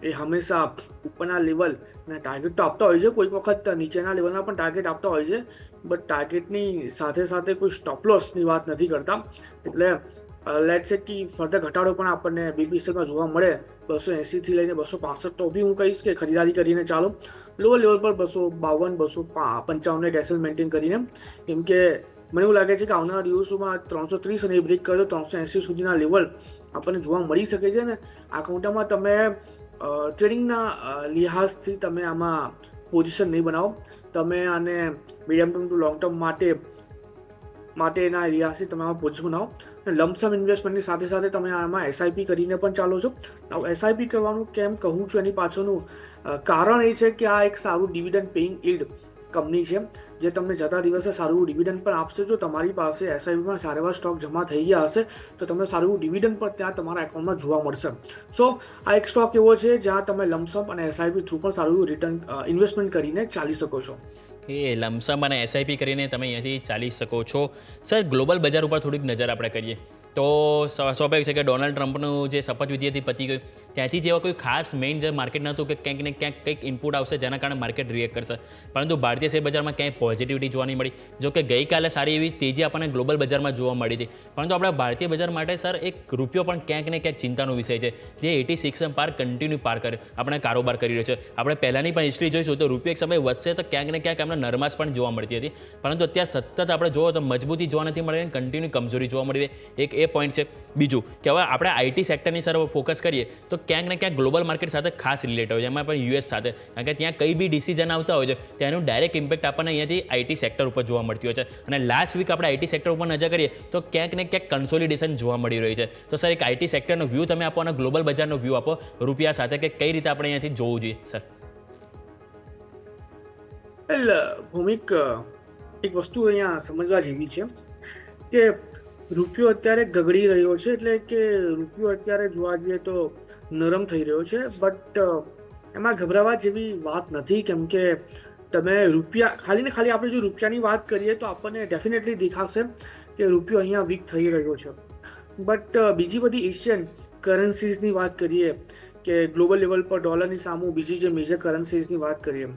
Speaker 4: એ હંમેશા ઉપરના લેવલના ટાર્ગેટ તો આપતા હોય છે, કોઈક વખત નીચેના લેવલના પણ ટાર્ગેટ આપતા હોય છે, બટ ટાર્ગેટની સાથે સાથે કોઈ સ્ટોપ લોસની વાત નથી કરતા. એટલે લેટ્સ સે કે ફર્ધર ઘટાડો પણ આપણને BPCLમાં જોવા મળે 280થી લઈને 265, તો બી હું કહીશ કે ખરીદારી કરીને ચાલો. લોઅર લેવલ પર 252, 255 કેસલ મેન્ટેન કરીને, કેમ કે મને એવું લાગે છે કે આવનારા દિવસોમાં 330 અને બ્રેક કરે તો 380 સુધીના લેવલ આપણને જોવા મળી શકે છે. ને આ કાઉન્ટરમાં તમે ટ્રેડિંગના લિહાઝથી તમે આમાં પોઝિશન નહીં બનાવો, તમે આને medium term to long term માટેના લિહાઝથી તમે આમાં પોઝિશન બનાવો. લમસમ ઇન્વેસ્ટમેન્ટની સાથે સાથે તમે આમાં SIP કરીને પણ ચાલો છો. SIP કરવાનું કેમ કહું છું એની પાછળનું કારણ એ છે કે આ એક સારું ડિવિડન્ડ પેઇંગ યીલ્ડ કંપની છે જે તમને જતા દિવસે સારું ડિવિડન્ડ પણ આપશે. જો તમારી પાસે SIPમાં સારા એવા સ્ટોક જમા થઈ ગયા હશે તો તમને સારું ડિવિડન્ડ પણ ત્યાં તમારા એકાઉન્ટમાં જોવા મળશે. સો આ એક સ્ટોક એવો છે જ્યાં તમે લમસમ અને SIP થ્રુ પણ સારું રિટર્ન ઇન્વેસ્ટમેન્ટ કરીને ચાલી શકો છો.
Speaker 3: એ લમસમ અને SIP કરીને તમે અહીંયાથી ચાલી શકો છો. સર, ગ્લોબલ બજાર ઉપર થોડીક નજર આપણે કરીએ તો સ્વાભાવિક છે કે ડોનાલ્ડ ટ્રમ્પનું જે શપથવિધિ હતી પતી ગયું, ત્યાંથી જેવા કોઈ ખાસ મેઇન જે માર્કેટ નહોતું કે ક્યાંક ને ક્યાંક કંઈક ઇનપુટ આવશે જેના કારણે માર્કેટ રિએક્ટ કરશે, પરંતુ ભારતીય શેર બજારમાં ક્યાંય પોઝિટિવિટી જોવા નહીં મળી. જો કે ગઈકાલે સારી એવી તેજી આપણને ગ્લોબલ બજારમાં જોવા મળી હતી, પરંતુ આપણા ભારતીય બજાર માટે સર એક રૂપિયો પણ ક્યાંક ને ક્યાંક ચિંતાનો વિષય છે, જે 86 પાર કન્ટિન્યુ પાર કરે આપણે કારોબાર કરી રહ્યો છે. આપણે પહેલાંની પણ હિસ્ટ્રી જોઈશું તો રૂપિયો એક સમય વધશે તો ક્યાંક ને ક્યાંક આપણે નરમાશ પણ જોવા મળતી હતી, પરંતુ અત્યારે સતત આપણે જોવો તો મજબૂતી જોવા નથી મળી, કન્ટિન્યુ કમજોરી જોવા મળી. એક એ પોઈન્ટ છે. બીજું કે હવે આપણે IT સેક્ટરની સર ફોકસ કરીએ તો ક્યાંક ને ક્યાંક ગ્લોબલ માર્કેટ સાથે ખાસ રિલેટ હોય છે, એમાં પણ US સાથે, કારણ કે ત્યાં કંઈ બી ડિસિઝન આવતા હોય છે તેનું ડાયરેક્ટ ઇમ્પેક્ટ આપણને અહીંયાથી IT સેક્ટર ઉપર જોવા મળતી હોય છે. અને લાસ્ટ વીક આપણે IT સેક્ટર ઉપર નજર કરીએ તો ક્યાંક ને ક્યાંક કન્સોલિડેશન જોવા મળી રહ્યું છે. તો સર, એક IT સેક્ટરનો વ્યૂ તમે આપો અને ગ્લોબલ બજારનો વ્યૂ આપો રૂપિયા સાથે કે કઈ રીતે આપણે અહીંયાથી જોવું જોઈએ સર?
Speaker 4: ભૌમિક, એક વસ્તુ અહીંયા સમજવા જેવી છે કે રૂપિયો અત્યારે ગગડી રહ્યો છે, એટલે કે રૂપિયો અત્યારે જોવા જઈએ તો નરમ થઈ રહ્યો છે, બટ એમાં ગભરાવા જેવી વાત નથી. કેમ કે તમે રૂપિયા ખાલી ને ખાલી આપણે જો રૂપિયાની વાત કરીએ તો આપણને ડેફિનેટલી દેખાશે કે રૂપિયો અહીંયા વીક થઈ રહ્યો છે, બટ બીજી બધી એશિયન કરન્સીઝની વાત કરીએ કે ગ્લોબલ લેવલ પર ડોલરની સામે બીજી જે મેજર કરન્સીઝની વાત કરીએ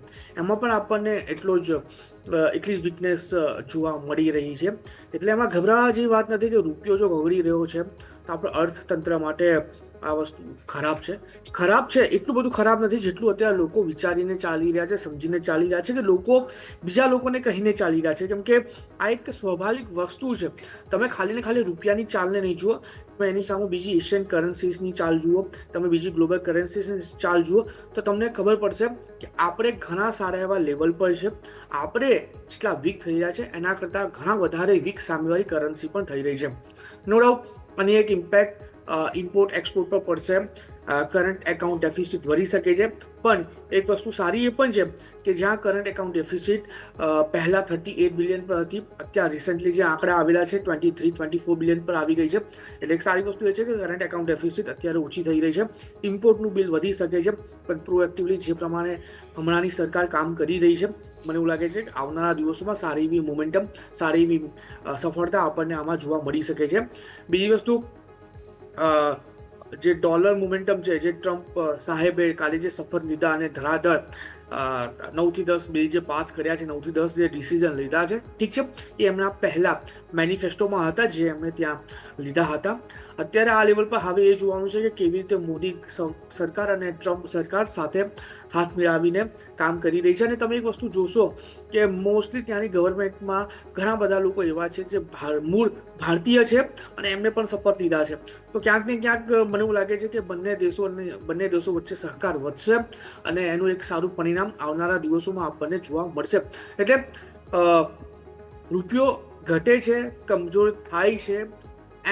Speaker 4: એમાં પણ આપણને એટલી જ વીકનેસ જોવા મળી રહી છે. એટલે એમાં ગભરાવા જેવી વાત નથી કે રૂપિયો જો ગગડી રહ્યો છે તો તો આપણા અર્થતંત્ર માટે આ વસ્તુ ખરાબ છે. એટલું બધું ખરાબ નથી જેટલું અત્યારે લોકો વિચારીને ચાલી રહ્યા છે, સમજીને ચાલી રહ્યા છે, કે લોકો બીજા લોકોને કહીને ચાલી રહ્યા છે. કેમ કે આ એક સ્વાભાવિક વસ્તુ છે. તમે ખાલી ને ખાલી રૂપિયાની ચાલને નહીં જુઓ, તમે એની સામે બીજી એશિયન કરન્સીસની ચાલ જુઓ, તમે બીજી ગ્લોબલ કરન્સીસની ચાલ જુઓ, તો તમને ખબર પડશે કે આપણે ઘણા સારા એવા લેવલ પર છે. આપણે જેટલા વીક થઈ રહ્યા છે એના કરતાં ઘણા વધારે વીક સામેવાળી કરન્સી પણ થઈ રહી છે. નો ડાઉટ આની એક ઇમ્પેક્ટ ઇમ્પોર્ટ એક્સપોર્ટ પર પડશે. કરંટ એકાઉન્ટ ડેફિસિટ વધી શકે છે. પણ એક વસ્તુ સારી એ પણ છે કે જ્યાં કરંટ એકાઉન્ટ ડેફિસિટ પહેલાં 38 બિલિયન પર હતી, અત્યારે રિસન્ટલી જે આંકડા આવેલા છે 23-24 બિલિયન પર આવી ગઈ છે. એટલે એક સારી વસ્તુ એ છે કે કરંટ એકાઉન્ટ ડેફિસિટ અત્યારે ઓછી થઈ રહી છે. ઇમ્પોર્ટનું બિલ વધી શકે છે, પણ પ્રોએક્ટિવલી જે પ્રમાણે હમણાંની સરકાર કામ કરી રહી છે, મને એવું લાગે છે કે આવનારા દિવસોમાં સારી એવી મોમેન્ટમ, સારી એવી સફળતા આપણને આમાં જોવા મળી શકે છે. બીજી વસ્તુ, જે ડોલર મોમેન્ટમ છે, જે ટ્રમ્પ સાહેબે કાલે જે શપથ લીધા અને ધરાધર 9 થી 10 બિલ જે પાસ કર્યા છે, 9 થી 10 જે ડિસિઝન લીધા છે, ઠીક છે, એ એમના પહેલા મેનિફેસ્ટોમાં હતા જે એમણે ત્યાં લીધા હતા. અત્યારે આ લેવલ પર હવે એ જોવાનું છે કે કેવી રીતે મોદી સરકાર અને ટ્રમ્પ સરકાર સાથે હાથ મિલાવીને કામ કરી રહી છે. અને તમે એક વસ્તુ જોશો કે મોસ્ટલી ત્યાંની ગવર્મેન્ટમાં ઘણા બધા લોકો એવા છે જે મૂળ ભારતીય છે અને એમને પણ શપથ લીધા છે. તો ક્યાંક ને ક્યાંક મને એવું લાગે છે કે બંને દેશો વચ્ચે સહકાર વધશે અને એનું એક સારું પરિણામ આવનારા દિવસોમાં આપણને જોવા મળશે. એટલે રૂપિયો ઘટે છે, કમજોર થાય છે,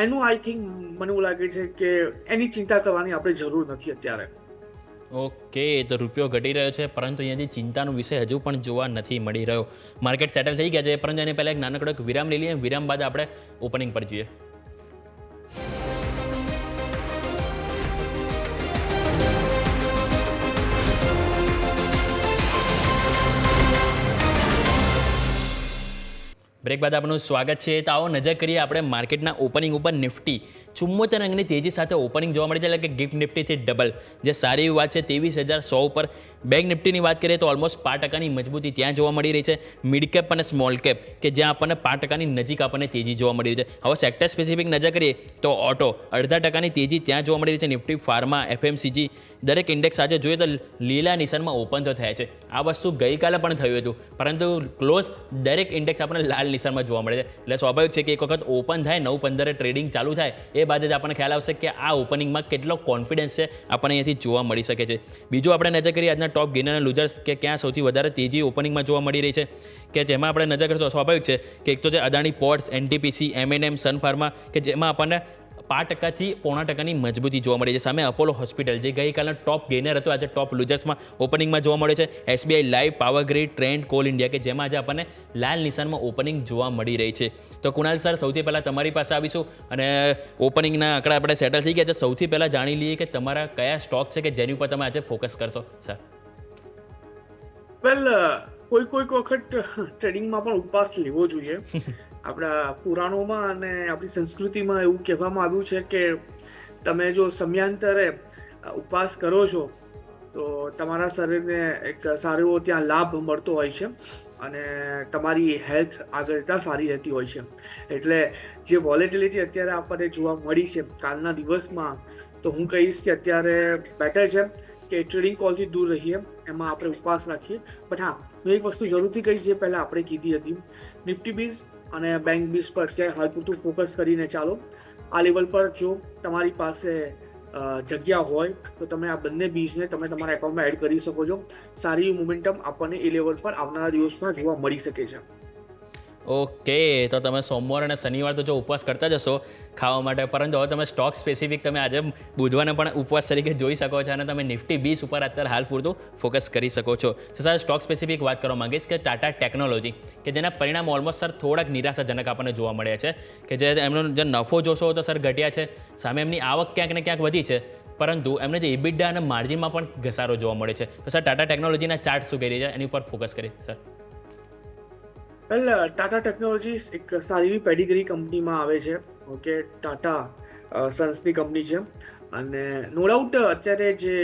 Speaker 4: એનું આઈ થિંક મને એવું લાગે છે કે એની ચિંતા કરવાની આપણે જરૂર નથી અત્યારે.
Speaker 3: ઓકે, તો રૂપિયો ઘટી રહ્યો છે, પરંતુ અહીંયાથી ચિંતાનો વિષય હજુ પણ જોવા નથી મળી રહ્યો. માર્કેટ સેટલ થઈ ગયા છે, પરંતુ એની પહેલાં એક નાનકડો એક વિરામ લઈ લઈએ. વિરામ બાદ આપણે ઓપનિંગ પર જઈએ. બ્રેક બાદ આપનું સ્વાગત છે. તો આવો નજર કરીએ આપણે માર્કેટના ઓપનિંગ ઉપર. નિફ્ટી 74 અંકની તેજી સાથે ઓપનિંગ જોવા મળી છે, એટલે કે ગિફ્ટ નિફ્ટીથી ડબલ, જે સારી એવી વાત છે. 23,100 ઉપર. બેંક નિફ્ટીની વાત કરીએ તો ઓલમોસ્ટ 5% મજબૂતી ત્યાં જોવા મળી રહી છે. મિડ કેપ અને સ્મોલ કેપ કે જ્યાં આપણને 5% નજીક આપણને તેજી જોવા મળી રહી છે. હવે સેક્ટર સ્પેસિફિક નજર કરીએ તો ઓટો 0.5% તેજી ત્યાં જોવા મળી રહી છે. નિફ્ટી ફાર્મા, FMCG દરેક ઇન્ડેક્સ આજે જોઈએ તો લીલા નિશાનમાં ઓપન તો થયા છે. આ વસ્તુ ગઈકાલે પણ થયું હતું, પરંતુ ક્લોઝ દરેક ઇન્ડેક્સ આપણને લાલ નિશાનમાં જોવા મળે છે. એટલે સ્વાભાવિક છે કે એક વખત ઓપન થાય, 9:15 ટ્રેડિંગ ચાલુ થાય, એ બાદ જ આપણને ખ્યાલ આવશે કે આ ઓપનિંગમાં કેટલો કોન્ફિડન્સ છે આપણને અહીંયાથી જોવા મળી શકે છે. બીજું આપણે નજર કરીએ આજના ટોપ ગેનર અને લૂઝર્સ કે ક્યાં સૌથી વધારે તેજી ઓપનિંગમાં જોવા મળી રહી છે, કે જેમાં આપણે નજર કરીશું. સ્વાભાવિક છે કે એક તો છે Adani ports, NTPC, M&M, Sun Pharma, કે જેમાં આપણને 5%થી 0.5% મજબૂતી જોવા મળી છે. સામે અપોલો હોસ્પિટલ જે ગઈકાલનો ટોપ ગેનર હતો, આજે ટોપ લૂઝર્સમાં ઓપનિંગમાં જોવા મળે છે. SBI live, Power Grid, trend, call India કે જેમાં આજે આપણને લાલ નિશાનમાં ઓપનિંગ જોવા મળી રહી છે. તો કુણાલ સર, સૌથી પહેલાં તમારી પાસે આવીશું અને ઓપનિંગના આંકડા આપણે સેટલ થઈ ગયા છે. સૌથી પહેલાં જાણી લઈએ કે તમારા કયા સ્ટોક છે કે જેની ઉપર તમે આજે ફોકસ કરશો સર?
Speaker 4: વેલ, કોઈક વખત ટ્રેડિંગમાં પણ ઉપવાસ લેવો જોઈએ. આપણા પુરાણોમાં અને આપણી સંસ્કૃતિમાં એવું કહેવામાં આવ્યું છે કે તમે જો સમયાંતરે ઉપવાસ કરો છો તો તમારા શરીરને એક સારો એવો ત્યાં લાભ મળતો હોય છે અને તમારી હેલ્થ આગળ જતાં સારી રહેતી હોય છે. એટલે જે વોલેટિલિટી અત્યારે આપણને જોવા મળી છે કાલના દિવસમાં, તો હું કહીશ કે અત્યારે બેટર છે કે ટ્રેડિંગ કોલથી દૂર રહીએ, એમાં આપણે ઉપવાસ રાખીએ. બટ હા, હું એક વસ્તુ જરૂરથી કહીશ જે પહેલાં આપણે કીધી હતી, નિફ્ટી બીઝ અને બેંક બીઝ પર અત્યારે હાલ પૂરતું ફોકસ કરીને ચાલો. આ લેવલ પર જો તમારી પાસે જગ્યા હોય તો તમે આ બંને બીજને તમે તમારા એકાઉન્ટમાં એડ કરી શકો છો. સારી મોમેન્ટમ આપણને એ લેવલ પર આવનારા દિવસમાં જોવા મળી શકે છે.
Speaker 3: ઓકે, તો તમે સોમવાર અને શનિવાર તો જો ઉપવાસ કરતા જશો ખાવા માટે, પરંતુ હવે તમે સ્ટોક સ્પેસિફિક તમે આજે બુધવારને પણ ઉપવાસ તરીકે જોઈ શકો છો અને તમે નિફ્ટી 20 ઉપર અત્યારે હાલ પૂરતું ફોકસ કરી શકો છો. તો સર, સ્ટોક સ્પેસિફિક વાત કરવા માંગીશ કે ટાટા ટેકનોલોજી કે જેના પરિણામ ઓલમોસ્ટ સર થોડાક નિરાશાજનક આપણને જોવા મળ્યા છે, કે જે એમનો જે નફો જોશો તો સર ઘટ્યા છે, સામે એમની આવક ક્યાંક ને ક્યાંક વધી છે, પરંતુ એમને જે EBITDA અને માર્જિનમાં પણ ઘસારો જોવા મળે છે. તો સર, ટાટા ટેકનોલોજીના ચાર્ટ શું કહી રહી છે એની ઉપર ફોકસ કરીએ સર.
Speaker 4: વેલ, ટાટા ટેકનોલોજીસ એક સારી એવી પેડિગ્રી કંપનીમાં આવે છે. ઓકે, ટાટા સન્સની કંપની છે અને નો ડાઉટ અત્યારે જે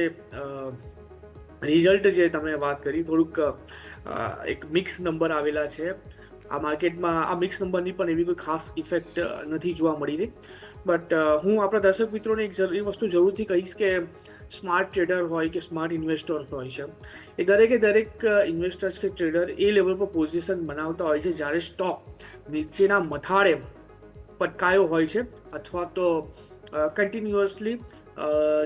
Speaker 4: રિઝલ્ટ જે તમે વાત કરી, થોડુંક એક મિક્સ નંબર આવેલા છે આ માર્કેટમાં. આ મિક્સ નંબરની પણ એવી કોઈ ખાસ ઇફેક્ટ નથી જોવા મળી રહી. બટ હું આપણા દર્શક મિત્રોને એક એ વસ્તુ જરૂરથી કહીશ કે સ્માર્ટ ટ્રેડર હોય કે સ્માર્ટ ઇન્વેસ્ટર હોય છે, એ દરેક ઇન્વેસ્ટર્સ કે ટ્રેડર એ લેવલ પર પોઝિશન બનાવતા હોય છે જ્યારે સ્ટોક નીચેના મથાળે પટકાયો હોય છે અથવા તો કન્ટિન્યુઅસલી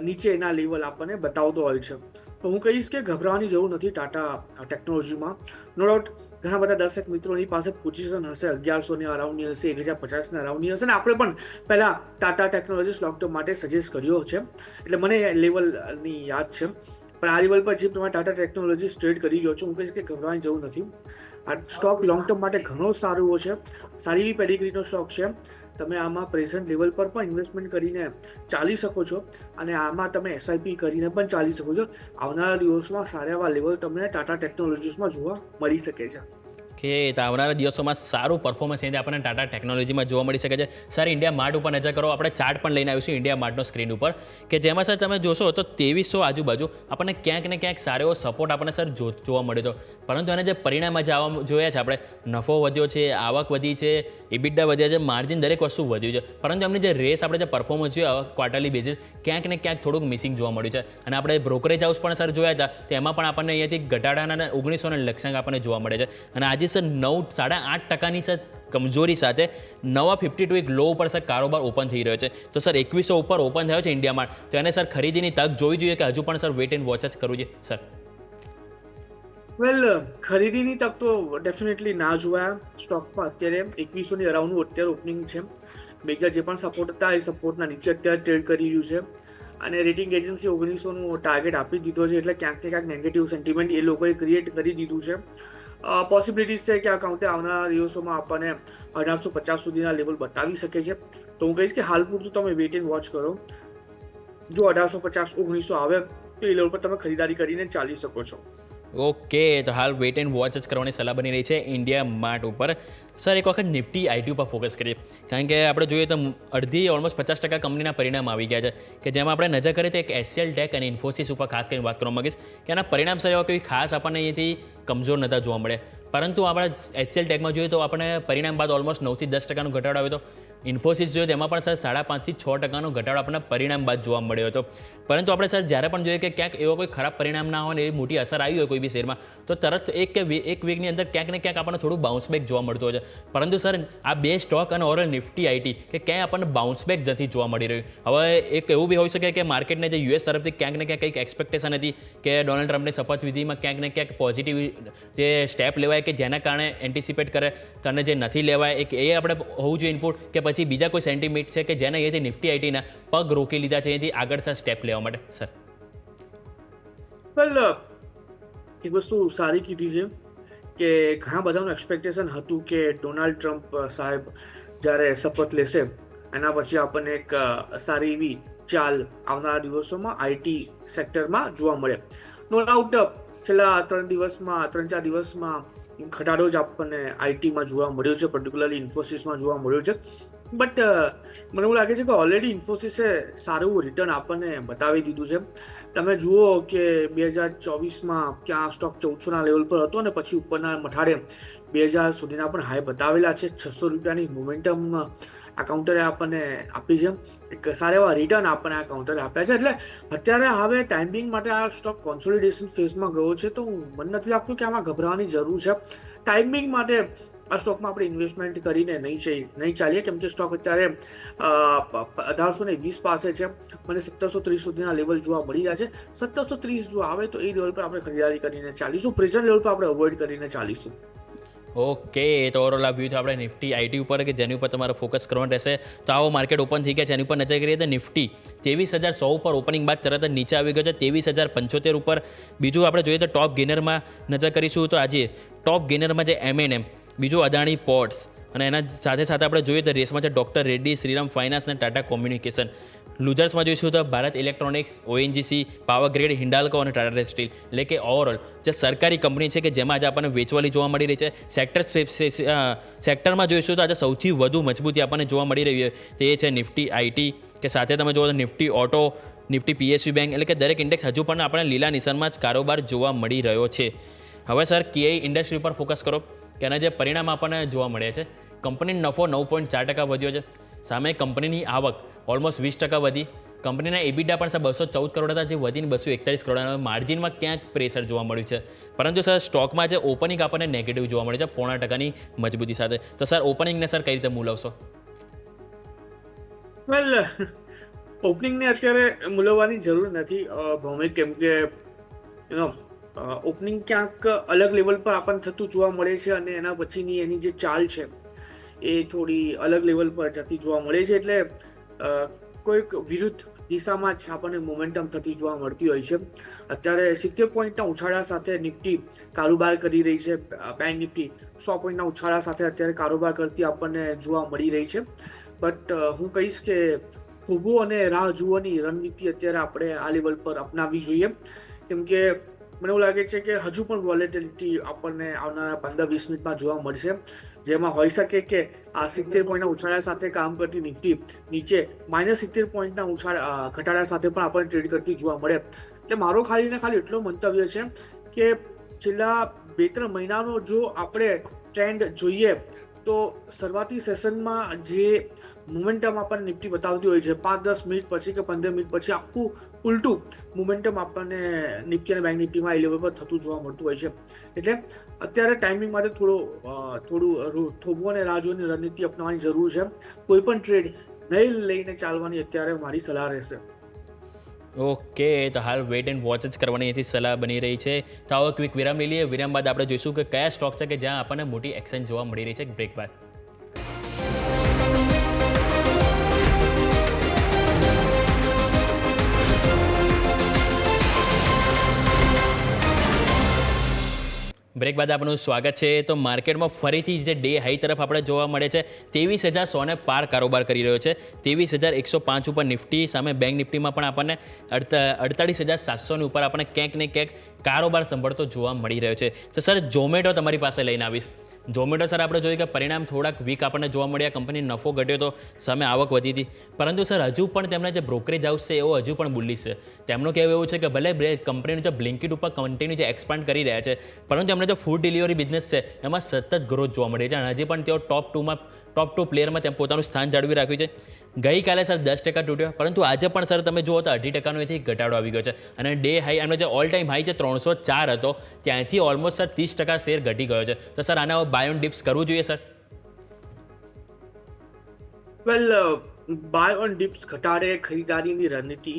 Speaker 4: નીચે એના લેવલ આપણને બતાવતો હોય છે. તો હું કહીશ કે ગભરાવાની જરૂર નથી ટાટા ટેકનોલોજીમાં. નો ડાઉટ ઘણા બધા દર્શક મિત્રોની પાસે પોઝિશન હશે 1100ની અરાઉન્ડની હશે, 1050ના અરાઉન્ડની હશે, અને આપણે પણ પહેલાં ટાટા ટેકનોલોજીસ લોંગ ટર્મ માટે સજેસ્ટ કર્યો છે, એટલે મને લેવલની યાદ છે. પણ આ લેવલ પર જે તમે ટાટા ટેકનોલોજીસ ટ્રેડ કરી રહ્યો છો, હું કહીશ કે ગભરાવાની જરૂર નથી. આ સ્ટોક લોંગ ટર્મ માટે ઘણો સારો છે, સારી એવી પેડિગ્રીનો સ્ટોક છે. તમે આમાં પ્રેઝન્ટ લેવલ પર પણ ઇન્વેસ્ટમેન્ટ કરીને ચાલી શકો છો, અને આમાં તમે એસઆઈપી કરીને પણ ચાલી શકો છો. આવનારા દિવસોમાં સારા એવા લેવલ તમને ટાટા ટેકનોલોજીસમાં જોવા મળી શકે છે.
Speaker 3: કે આવનારા દિવસોમાં સારું પરફોર્મન્સ અહીંથી આપણને ટાટા ટેકનોલોજીમાં જોવા મળી શકે છે. સર, ઇન્ડિયા માર્ટ ઉપર નજર કરો. આપણે ચાર્ટ પણ લઈને આવીશું ઇન્ડિયા માર્ટનો સ્ક્રીન ઉપર, કે જેમાં સર તમે જોશો તો 2300 આજુબાજુ આપણને ક્યાંક ને ક્યાંક સારો એવો સપોર્ટ આપણને સર જોવા મળ્યો હતો. પરંતુ એને જે પરિણામ આજે જોયા છે, આપણે નફો વધ્યો છે, આવક વધી છે, ઇબિડા વધ્યા છે, માર્જિન દરેક વસ્તુ વધ્યું છે, પરંતુ એમની જે રેસ આપણે જે પરફોર્મન્સ જોયું ક્વાર્ટરલી બેઝિસ ક્યાંક ને ક્યાંક થોડુંક મિસિંગ જોવા મળ્યું છે. અને આપણે બ્રોકરેજ હાઉસ પણ સર જોયા હતા, તો એમાં પણ આપણને અહીંયાથી ઘટાડાના 1900 લક્ષ્યાંક આપણને જોવા મળે છે. અને આજે સર 9.5% સર કમજોરી સાથે નવા 52 એક લો ઉપર સર કારોબાર ઓપન થઈ રહ્યો છે. તો સર 2100 ઉપર ઓપન થયો છે ઇન્ડિયામાં, તો એને સર ખરીદીની તક જોવી જોઈએ કે હજુ પણ સર વેટ એન્ડ વોચ જ કરવું જોઈએ સર?
Speaker 4: વેલ, ખરીદીની તક તો ડેફિનેટલી ના જોવાય સ્ટોકમાં. અત્યારે 2100ની અરાઉન્ડનું અત્યારે ઓપનિંગ છે. મેજર જે પણ સપોર્ટ હતા એ સપોર્ટના નીચે અત્યારે ટ્રેડ કરી રહ્યું છે, અને રેટિંગ એજન્સી 1900નું ટાર્ગેટ આપી દીધો છે, એટલે ક્યાંક ને ક્યાંક નેગેટિવ સેન્ટિમેન્ટ એ લોકોએ ક્રિએટ કરી દીધું છે. પોસિબિલિટીઝ છે કે આ કાઉન્ટે આવનારા દિવસોમાં આપણને 1850 સુધીના લેવલ બતાવી શકે છે. તો હું કહીશ કે હાલ પૂરતું તમે વેઇટ એન્ડ વોચ કરો. જો 1850 1900 આવે તો એ લેવલ પર તમે ખરીદારી કરીને ચાલી શકો છો.
Speaker 3: ઓકે, તો હાલ વેઇટ એન્ડ વોચ જ કરવાની સલાહ બની રહી છે ઇન્ડિયા માર્ટ ઉપર. સર, એક વખત નિફ્ટી આઈટી ઉપર ફોકસ કરીએ, કારણ કે આપણે જોઈએ તો અડધી ઓલમોસ્ટ 50% કંપનીના પરિણામ આવી ગયા છે, કે જેમાં આપણે નજર કરીએ તો એક એસસીએલ ટેક અને ઇન્ફોસિસ ઉપર ખાસ કરીને વાત કરવા માંગીશ, કે એના પરિણામ સર એવા કોઈ ખાસ આપણને અહીંયાથી કમજોર નતા જોવા મળે. પરંતુ આપણે એસસીએલ ટેકમાં જોઈએ તો આપણે પરિણામ બાદ ઓલમોસ્ટ 9 થી 10% ઘટાડો આવ્યો હતો. ઇન્ફોસિસ જોઈએ તેમાં પણ સર 5.5 થી 6% ઘટાડો આપણને પરિણામ બાદ જોવા મળ્યો હતો. પરંતુ આપણે સર જ્યારે પણ જોઈએ કે ક્યાંક એવો કોઈ ખરાબ પરિણામ ના હોય ને એવી મોટી અસર આવી હોય કોઈ બી શેરમાં, તો તરત એક વીકની અંદર ક્યાંક ને ક્યાંક આપણને થોડું બાઉન્સ બેક જોવા મળતું હોય છે. પરંતુ સર, આ બે સ્ટોક અને ઓવરઓલ નિફ્ટી આઈટી કે ક્યાંય આપણને બાઉન્સ બેક નથી જોવા મળી રહ્યું. હવે એક એવું બી હોઈ શકે કે માર્કેટને જે યુએસ તરફથી ક્યાંક ને ક્યાંક કંઈક એક્સપેક્ટેશન હતી કે ડોનાલ્ડ ટ્રમ્પની શપથવિધિમાં ક્યાંક ને ક્યાંક પોઝિટિવ જે સ્ટેપ લેવાય કે જેના કારણે એન્ટિસિપેટ કરે, અને જે નથી લેવાય એક એ આપણે હોવું જોઈએ ઇનપુટ, કે પછી બીજા કોઈ સેન્ટિમેન્ટ છે કે જેને અહીંયાથી નિફ્ટી આઈટીના પગ રોકી લીધા છે અહીંયાથી આગળ સર સ્ટેપ લેવા માટે સર?
Speaker 4: વેલ, એક વસ્તુ સારી કીધી છે કે ઘણા બધાનું એક્સપેક્ટેશન હતું કે ડોનાલ્ડ ટ્રમ્પ સાહેબ જ્યારે શપથ લેશે એના પછી આપણને એક સારી એવી ચાલ આવનારા દિવસોમાં આઈટી સેક્ટરમાં જોવા મળે. નો ડાઉટ છેલ્લા 3-4 દિવસમાં ઘટાડો જ આપણને આઈટીમાં જોવા મળ્યો છે, પર્ટિક્યુલરલી ઇન્ફોસિસમાં જોવા મળ્યો છે. બટ મને એવું લાગે છે કે ઓલરેડી ઇન્ફોસિસે સારું એવું રિટર્ન આપણને બતાવી દીધું છે. તમે જુઓ કે 2024માં ક્યાં સ્ટોક 1400ના લેવલ પર હતો, અને પછી ઉપરના મઠાડે 2000 સુધીના પણ હાઈ બતાવેલા છે. 600 રૂપિયાની મોમેન્ટમ આ કાઉન્ટરે આપણને આપી છે. એક સારા એવા રિટર્ન આપણને આ કાઉન્ટરે આપ્યા છે. એટલે અત્યારે હવે ટાઈમિંગ માટે આ સ્ટોક કોન્સોલિડેશન ફેઝમાં ગયો છે, તો મને નથી લાગતું કે આમાં ગભરાવાની જરૂર છે. ટાઈમિંગ માટે આ સ્ટોકમાં આપણે ઇન્વેસ્ટમેન્ટ કરીને નહીં ચાલીએ, કેમ કે સ્ટોક અત્યારે 1820 પાસે છે. મને 1730 સુધીના લેવલ જોવા મળી રહ્યા છે. 1730 જો આવે તો એ લેવલ પર આપણે ખરીદારી કરીને ચાલીશું. પ્રેઝન્ટ લેવલ પર આપણે અવોઇડ કરીને ચાલીશું.
Speaker 3: ઓકે, તો ઓવરઓલ આ વ્યૂ આપણે નિફ્ટી આઈટી ઉપર કે જેની ઉપર તમારે ફોકસ કરવાનું રહેશે. તો આવો માર્કેટ ઓપન થઈ ગયા છે, એની ઉપર નજર કરીએ તો નિફ્ટી 23100 ઉપર ઓપનિંગ બાદ તરત જ નીચે આવી ગયો છે 23075 ઉપર. બીજું આપણે જોઈએ તો ટોપ ગેનરમાં નજર કરીશું તો આજે ટોપ ગેનરમાં જે M&M, બીજું અદાણી પોર્ટ્સ, અને એના સાથે સાથે આપણે જોઈએ તો રેસમાં છે ડૉક્ટર રેડ્ડી, શ્રીરામ ફાઇનાન્સ અને ટાટા કોમ્યુનિકેશન. લૂઝર્સમાં જોઈશું તો Bharat electronics, ONGC, power grid, Hindalco અને ટાટા સ્ટીલ. એટલે કે ઓવરઓલ જે સરકારી કંપની છે કે જેમાં આજે આપણને વેચવાલી જોવા મળી રહી છે. સેક્ટરમાં જોઈશું તો આજે સૌથી વધુ મજબૂતી આપણને જોવા મળી રહી છે તે છે નિફ્ટી આઈટી, કે સાથે તમે જુઓ તો Nifty auto, Nifty PSU bank, એટલે કે દરેક ઇન્ડેક્સ હજુ પણ આપણે લીલા નિશાનમાં જ કારોબાર જોવા મળી રહ્યો છે. હવે સર, KI ઇન્ડસ્ટ્રી પર ફોકસ કરો, કે એના જે પરિણામ આપણને જોવા મળ્યા છે. કંપનીનો નફો 9.4% વધ્યો છે, સામે કંપનીની આવક ઓલમોસ્ટ 20% વધી. કંપનીના EBITDA પણ સર 214 કરોડ હતા, જે વધીને 241 કરોડ. માર્જિનમાં ક્યાંક પ્રેશર જોવા મળ્યું છે, પરંતુ સર સ્ટોકમાં જે ઓપનિંગ આપણને નેગેટિવ જોવા મળે છે 0.5%ની મજબૂતી સાથે. તો સર ઓપનિંગને સર કઈ રીતે મૂલવશો?
Speaker 4: વેલ, ઓપનિંગને અત્યારે મૂલવવાની જરૂર નથી ભૌમિક, કેમ કે ઓપનિંગ ક્યાંક અલગ લેવલ પર આપણને થતું જોવા મળે છે અને એના પછીની એની જે ચાલ છે એ થોડી અલગ લેવલ પર જતી જોવા મળે છે. એટલે કોઈક વિરુદ્ધ દિશામાં જ આપણને મોમેન્ટમ થતી જોવા મળતી હોય છે. અત્યારે 70 પોઈન્ટના ઉછાળા સાથે નિફ્ટી કારોબાર કરી રહી છે. બેંક નિફ્ટી 100 પોઈન્ટના ઉછાળા સાથે અત્યારે કારોબાર કરતી આપણને જોવા મળી રહી છે. બટ હું કહીશ કે થોભો અને રાહ જુઓની રણનીતિ અત્યારે આપણે આ લેવલ પર અપનાવવી જોઈએ, કેમ કે મને એવું લાગે છે કે હજુ પણ વોલેટિલિટી આપણને આવનારા 15-20 મિનિટમાં જોવા મળશે, જેમાં હોઈ શકે કે આ 70 પોઈન્ટના ઉછાળા સાથે કામ કરતી નિફ્ટી નીચે -70 પોઈન્ટના ઘટાડા સાથે પણ આપણને ટ્રેડ કરતી જોવા મળે. એટલે મારો ખાલી ને ખાલી એટલો મંતવ્ય છે કે છેલ્લા 2-3 મહિનાનો જો આપણે ટ્રેન્ડ જોઈએ તો શરૂઆતી સેશનમાં જે મોમેન્ટમ આપણને નિફ્ટી બતાવતી હોય છે, 5-10 મિનિટ પછી કે 15 મિનિટ પછી આખું ઉલટું મોમેન્ટમ આપણને નિફ્ટી અને બેંક નિફ્ટીમાં એ લેવલ પર થતું જોવા મળતું હોય છે. એટલે અત્યારે ટાઈમિંગ માટે થોડું થોભો અને રાહ જોવાની રણનીતિ અપનાવવાની જરૂર છે. કોઈ પણ ટ્રેડ નહીં લઈને ચાલવાની અત્યારે મારી સલાહ રહેશે.
Speaker 3: ઓકે, તો હાલ વેઇટ એન્ડ વોચ જ કરવાની એથી સલાહ બની રહી છે. તો આવો ક્વિક વિરામ લઈ લઈએ. વિરામ બાદ આપણે જોઈશું કે કયા સ્ટોક છે કે જ્યાં આપણને મોટી એક્શન જોવા મળી રહી છે બ્રેક બાદ. બ્રેક બાદ આપનું સ્વાગત છે. તો માર્કેટમાં ફરીથી જે ડે હાઈ તરફ આપણે જોવા મળે છે 23,100 પાર કારોબાર કરી રહ્યો છે. 23,105 ઉપર નિફ્ટી સામે બેંક નિફ્ટીમાં પણ આપણને 48,700 ઉપર આપણને ક્યાંક ને ક્યાંક કારોબાર સંભળતો જોવા મળી રહ્યો છે. તો સર ઝોમેટો તમારી પાસે લઈને આવીશ. ઝોમેટો સર આપણે જોઈએ કે પરિણામ થોડાક વીક આપણને જોવા મળ્યા. કંપની નફો ઘટ્યો તો સામે આવક વધી હતી, પરંતુ સર હજુ પણ તેમના જે બ્રોકરેજ હાઉસ છે એવો હજુ પણ બુલિશ છે. તેમનું કહેવું એવું છે કે ભલે કંપનીનું જે બ્લિંકિટ ઉપર કન્ટિન્યુ જે એક્સપાન્ડ કરી રહ્યા છે, પરંતુ એમનો જે ફૂડ ડિલિવરી બિઝનેસ છે એમાં સતત ગ્રોથ જોવા મળે છે અને હજી પણ તેઓ ટોપ 2 પ્લેયરમાં તેમ પોતાનું સ્થાન જાળવી રાખ્યું છે. ગઈકાલે સર 10% તૂટ્યો, પરંતુ આજે પણ સર તમે જુઓ તો 2.5%નો એથી ઘટાડો આવી ગયો છે અને ડે હાઈ એમનો જે ઓલ ટાઈમ હાઈ છે 304 હતો, ત્યાંથી ઓલમોસ્ટ સર 30% શેર ઘટી ગયો છે. તો સર આના બાય ઓન ડિપ્સ કરવું જોઈએ sir?
Speaker 4: Well, buy on dips ઘટાડે ખરીદારીની રણનીતિ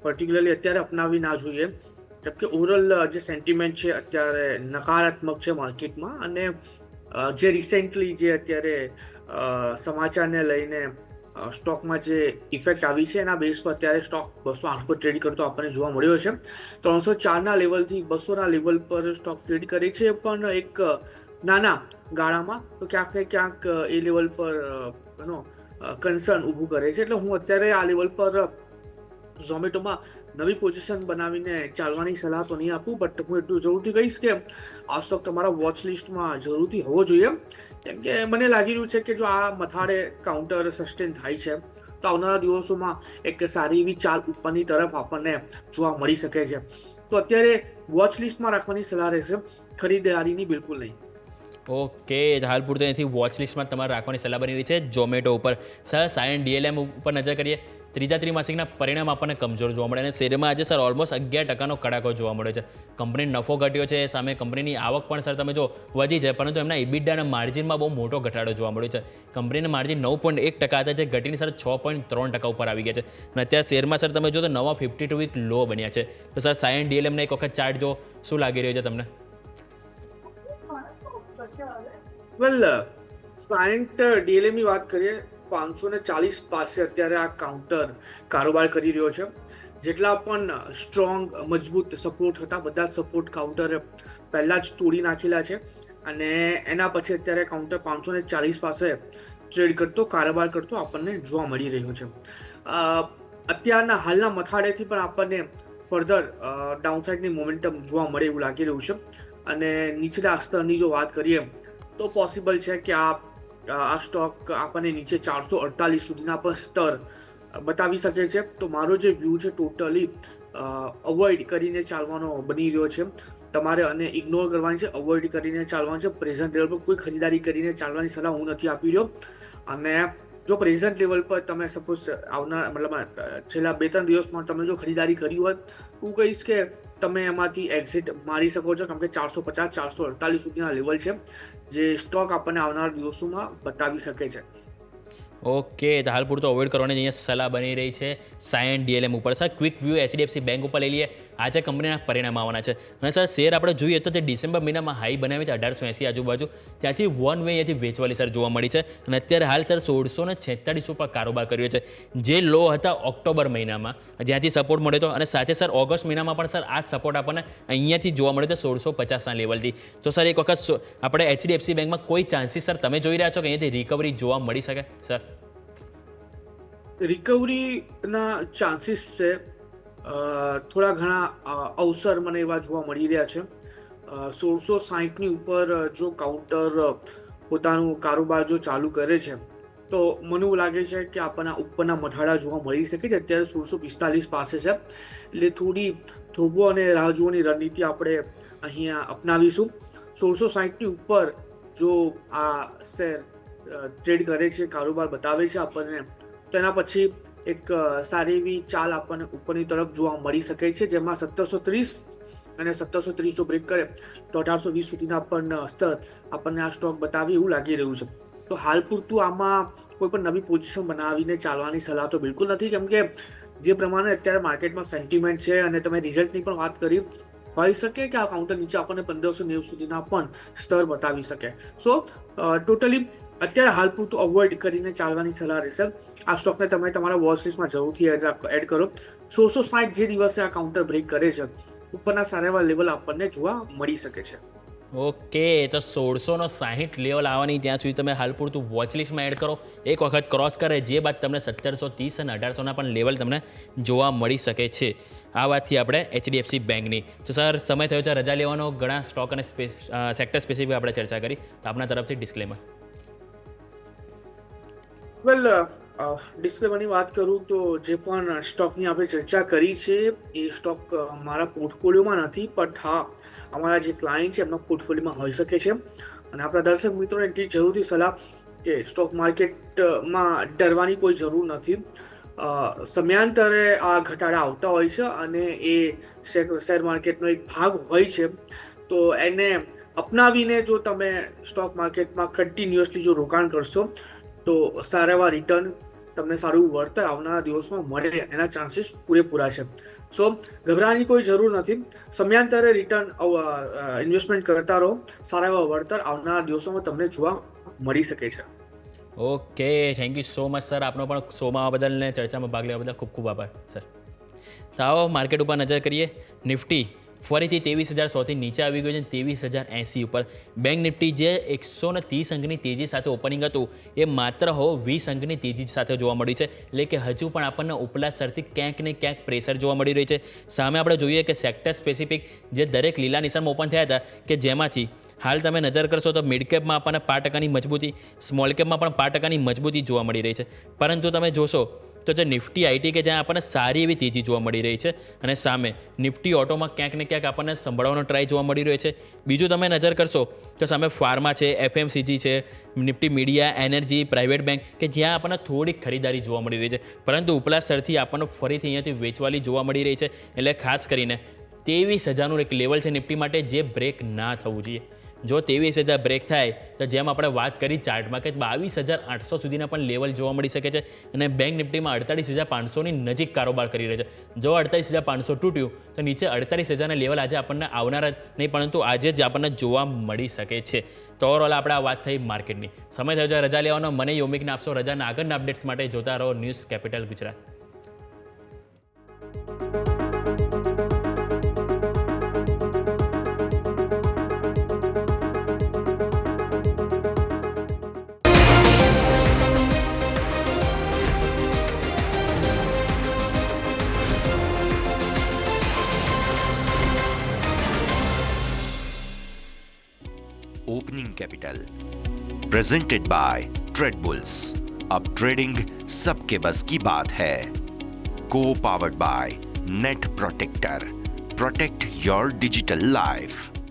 Speaker 4: પર્ટિક્યુલરલી અત્યારે અપનાવવી ના જોઈએ, કેમ કે ઓવરઓલ જે સેન્ટિમેન્ટ છે અત્યારે નકારાત્મક છે માર્કેટમાં. અને જે રિસેન્ટલી જે અત્યારે સમાચારને લઈને સ્ટોકમાં જે ઇફેક્ટ આવી છે એના બેઝ પર અત્યારે સ્ટોક 208 પર ટ્રેડ કરતો આપણને જોવા મળ્યો છે. 304ના લેવલથી 200ના લેવલ પર સ્ટોક ટ્રેડ કરે છે, પણ એક નાના ગાળામાં તો ક્યાંક ને ક્યાંક એ લેવલ પર કન્સર્ન ઊભું કરે છે. એટલે હું અત્યારે આ લેવલ પર ઝોમેટોમાં નવી પોઝિશન બનાવીને ચાલવાની સલાહ તો નહીં આપું, બટ હું એટલું જરૂરથી કહીશ કે આ સ્ટોક તમારા વોચ લિસ્ટમાં જરૂરથી હોવો જોઈએ, કેમ કે મને લાગી રહ્યું છે કે જો આ મથાળે કાઉન્ટર સસ્ટેન થાય છે તો આવનારા દિવસોમાં એક સારી એવી ચાલ ઉપરની તરફ આપણને જોવા મળી શકે છે. તો અત્યારે વોચ લિસ્ટમાં રાખવાની સલાહ રહેશે, ખરીદારીની બિલકુલ નહીં.
Speaker 3: ઓકે, હાલ પૂરતું અહીંથી વોચ લિસ્ટમાં તમારે રાખવાની સલાહ બની રહી છે ઝોમેટો ઉપર. સર સાયન DLM ઉપર નજર કરીએ. ત્રીજા ત્રિમાસિકના પરિણામ આપણને કમજોર જોવા મળે અને શેરમાં આજે સર ઓલમોસ્ટ 11%નો કડાકો જોવા મળ્યો છે. કંપની નફો ઘટ્યો છે, સામે કંપનીની આવક પણ સર તમે જો વધી છે, પરંતુ એમના EBITDA અને માર્જિનમાં બહુ મોટો ઘટાડો જોવા મળ્યો છે. કંપનીના માર્જિન 9.1% હતા, જે ઘટીને સર 6.3% ઉપર આવી ગયા છે અને અત્યારે શેરમાં સર તમે જો તો નવા 52 વીક લો બન્યા છે. તો સર સાયન DLM ને એક વખત ચાર્ટ જો શું લાગી રહ્યો છે તમને?
Speaker 4: વેલ, સાયન્ટ DLM ની વાત કરીએ 540 પાસે અત્યારે આ કાઉન્ટર કારોબાર કરી રહ્યો છે. જેટલા પણ સ્ટ્રોંગ મજબૂત સપોર્ટ હતા બધા જ સપોર્ટ કાઉન્ટર પહેલા જ તોડી નાખેલા છે અને એના પછી અત્યારે કાઉન્ટર 540 પાસે ટ્રેડ કરતો કારોબાર કરતો આપણને જોવા મળી રહ્યો છે. અત્યારના હાલના મથાળેથી પણ આપણને ફર્ધર ડાઉનસાઇડની મોમેન્ટમ જોવા મળે એવું લાગી રહ્યું છે અને નીચલા સ્તરની જો વાત કરીએ તો પોસિબલ છે કે આ સ્ટોક આપણને નીચે 448 સુધીના પણ સ્તર બતાવી શકે છે. તો મારો જે વ્યૂ છે ટોટલી અવોઇડ કરીને ચાલવાનો બની રહ્યો છે. તમારે અને ઇગ્નોર કરવાની છે, અવોઇડ કરીને ચાલવાનું છે. પ્રેઝન્ટ લેવલ પર કોઈ ખરીદારી કરીને ચાલવાની સલાહ હું નથી આપી રહ્યો અને જો પ્રેઝન્ટ લેવલ પર તમે સપોઝ આવનાર મતલબ છેલ્લા 2-3 દિવસમાં તમે જો ખરીદારી કરી હોય, હું કહીશ કે તમે એમાંથી એક્ઝિટ મારી શકો છો, કેમ કે 450-448 સુધીના લેવલ છે જે સ્ટોક આપણને આવનાર દિવસોમાં બતાવી શકે છે.
Speaker 3: ઓકે, તો હાલ પૂરતો અવોઇડ કરવાની અહીંયા સલાહ બની રહી છે સાયન DLM ઉપર. Sir, quick view HDFC bank ઉપર લઈ લઈએ. આજે કંપનીના પરિણામ આવવાના છે અને સર શેર આપણે જોઈએ તો જે ડિસેમ્બર મહિનામાં હાઈ બનાવી છે 1880 આજુબાજુ, ત્યાંથી વન વે અહીંયાથી વેચવાલી સર જોવા મળી છે અને અત્યારે હાલ સર 1646 ઉપર કારોબાર કર્યો છે, જે લો હતા ઓક્ટોબર મહિનામાં જ્યાંથી સપોર્ટ મળ્યો હતો અને સાથે સર ઓગસ્ટ મહિનામાં પણ સર આ સપોર્ટ આપણને અહીંયાથી જોવા મળ્યો હતો 1650ના લેવલથી. તો સર એક વખત આપણે HDFC બેંકમાં કોઈ ચાન્સીસ સર તમે જોઈ રહ્યા છો કે અહીંયાથી રિકવરી જોવા મળી શકે? સર,
Speaker 4: રિકવરીના ચાન્સીસ છે, થોડા ઘણા અવસર મને એવા જોવા મળી રહ્યા છે. 1660ની ઉપર જો કાઉન્ટર પોતાનું કારોબાર જો ચાલુ કરે છે તો મને એવું લાગે છે કે આપણને ઉપરના મથાળા જોવા મળી શકે છે. અત્યારે 1645 પાસે છે, એટલે થોડી થોભો અને રાહ જોવાની રણનીતિ આપણે અહીંયા અપનાવીશું. 1660ની ઉપર જો આ શેર ટ્રેડ કરે છે, કારોબાર બતાવે છે આપણને, તો એના પછી એક સારી એવી ચાલ આપણને ઉપરની તરફ જોવા મળી શકે છે, જેમાં 1730 અને 1730 જો બ્રેક કરે તો 1820 સુધીના પણ સ્તર આપણને આ સ્ટોક બતાવી એવું લાગી રહ્યું છે. તો હાલ પૂરતું આમાં કોઈ પણ નવી પોઝિશન બનાવીને ચાલવાની સલાહ તો બિલકુલ નથી, કેમ કે જે પ્રમાણે અત્યારે માર્કેટમાં સેન્ટિમેન્ટ છે અને તમે રિઝલ્ટની પણ વાત કરી, હોઈ શકે કે આ કાઉન્ટર નીચે આપણને 1590 સુધીના પણ સ્તર બતાવી શકે. સો ટોટલી અત્યારે હાલ પૂરતું અવોઇડ કરીને ચાલવાની સલાહ રહેશે. આ સ્ટોકને તમે તમારા વોચ લિસ્ટમાં જરૂરથી એડ કરો. 1660 જે દિવસે આ કાઉન્ટર બ્રેક કરે છે, ઉપરના સારા એવા લેવલ આપણને જોવા મળી શકે છે.
Speaker 3: ઓકે, તો 1660 લેવલ આવવાની ત્યાં સુધી તમે હાલ પૂરતું વોચ લિસ્ટમાં એડ કરો. એક વખત ક્રોસ કરે જે બાદ તમને 1730 અને 1800ના પણ લેવલ તમને જોવા મળી શકે છે. આ વાતથી આપણે HDFC બેંકની. તો સર, સમય થયો છે રજા લેવાનો. ઘણા સ્ટોક અને સેક્ટર સ્પેસિફિક આપણે ચર્ચા કરી, તો આપણા તરફથી ડિસ્ક્લેમર.
Speaker 4: વેલ, ડિસ્ક્લેમરની વાત કરું તો જે પણ સ્ટોકની આપણે ચર્ચા કરી છે એ સ્ટોક મારા પોર્ટફોલિયોમાં નથી, બટ હા અમારા જે ક્લાયન્ટ છે એમના પોર્ટફોલિયોમાં હોઈ શકે છે. અને આપણા દર્શક મિત્રોને એટલી જરૂરી સલાહ કે સ્ટોક માર્કેટમાં ડરવાની કોઈ જરૂર નથી. સમયાંતરે આ ઘટાડા આવતા હોય છે અને એ શેર માર્કેટનો એક ભાગ હોય છે. તો એને અપનાવીને જો તમે સ્ટોક માર્કેટમાં કન્ટિન્યુઅસલી જો રોકાણ કરશો તો સારા એવા રિટર્ન, તમને સારું વળતર આવનારા દિવસમાં મળે એના ચાન્સીસ પૂરેપૂરા છે. સો ગભરાવાની કોઈ જરૂર નથી. સમયાંતરે રિટર્ન ઇન્વેસ્ટમેન્ટ કરતા રહો, સારા એવા વળતર આવનારા દિવસોમાં તમને જોવા મળી શકે છે.
Speaker 3: Okay, thank you so much sir. આપનો પણ શોમાં આવવા બદલ ને ચર્ચામાં ભાગ લેવા બદલ ખૂબ ખૂબ આભાર સર. તો આવો માર્કેટ ઉપર નજર કરીએ. નિફ્ટી ફરીથી 23,100થી નીચે આવી ગયું છે 23,080 ઉપર. બેંક નિફ્ટી જે 130 અંકની તેજી સાથે ઓપનિંગ હતું એ માત્ર 20 અંકની તેજી સાથે જોવા મળી છે, એટલે કે હજુ પણ આપણને ઉપલા સ્તરથી ક્યાંક ને ક્યાંક પ્રેશર જોવા મળી રહી છે. સામે આપણે જોઈએ કે સેક્ટર સ્પેસિફિક જે દરેક લીલા નિશાનમાં ઓપન થયા હતા, કે જેમાંથી હાલ તમે નજર કરશો તો મિડ કેપમાં આપણને 5% મજબૂતી, સ્મોલ કેપમાં પણ 5% મજબૂતી જોવા મળી રહી છે. પરંતુ તમે જોશો તો જે નિફ્ટી આઈટી કે જ્યાં આપણને સારી એવી તેજી જોવા મળી રહી છે, અને સામે નિફ્ટી ઓટોમાં ક્યાંક ને ક્યાંક આપણને સંભળવાનો ટ્રાય જોવા મળી રહ્યો છે. બીજું તમે નજર કરશો તો સામે ફાર્મા છે, FMCG છે, Nifty media, energy, private bank કે જ્યાં આપણને થોડીક ખરીદારી જોવા મળી રહી છે, પરંતુ ઉપલા સ્તરથી આપણને ફરીથી અહીંયાથી વેચવાલી જોવા મળી રહી છે. એટલે ખાસ કરીને 23,000નું એક લેવલ છે નિફ્ટી માટે, જે બ્રેક ના થવું જોઈએ. જો 23,000 બ્રેક થાય તો જેમ આપણે વાત કરી ચાર્ટમાં કે 22,800 સુધીના પણ લેવલ જોવા મળી શકે છે, અને બેંક નિફ્ટીમાં 48,500ની નજીક કારોબાર કરી રહે છે. જો 48,500 તૂટ્યું તો નીચે 48,000ના લેવલ આજે આપણને આવનાર જ નહીં, પરંતુ આજે જ આપણને જોવા મળી શકે છે. તો ઓવરઓલ આપણે આ વાત થઈ માર્કેટની. સમય થયો છે રજા લેવાનો. મને યોમિકને આપશો રજાના આગળના અપડેટ્સ માટે જોતા રહો news capital Gujarat.
Speaker 2: Opening capital presented by trade bulls. अब ट्रेडिंग सबके बस की बात है. को powered by net protector. Protect your digital life.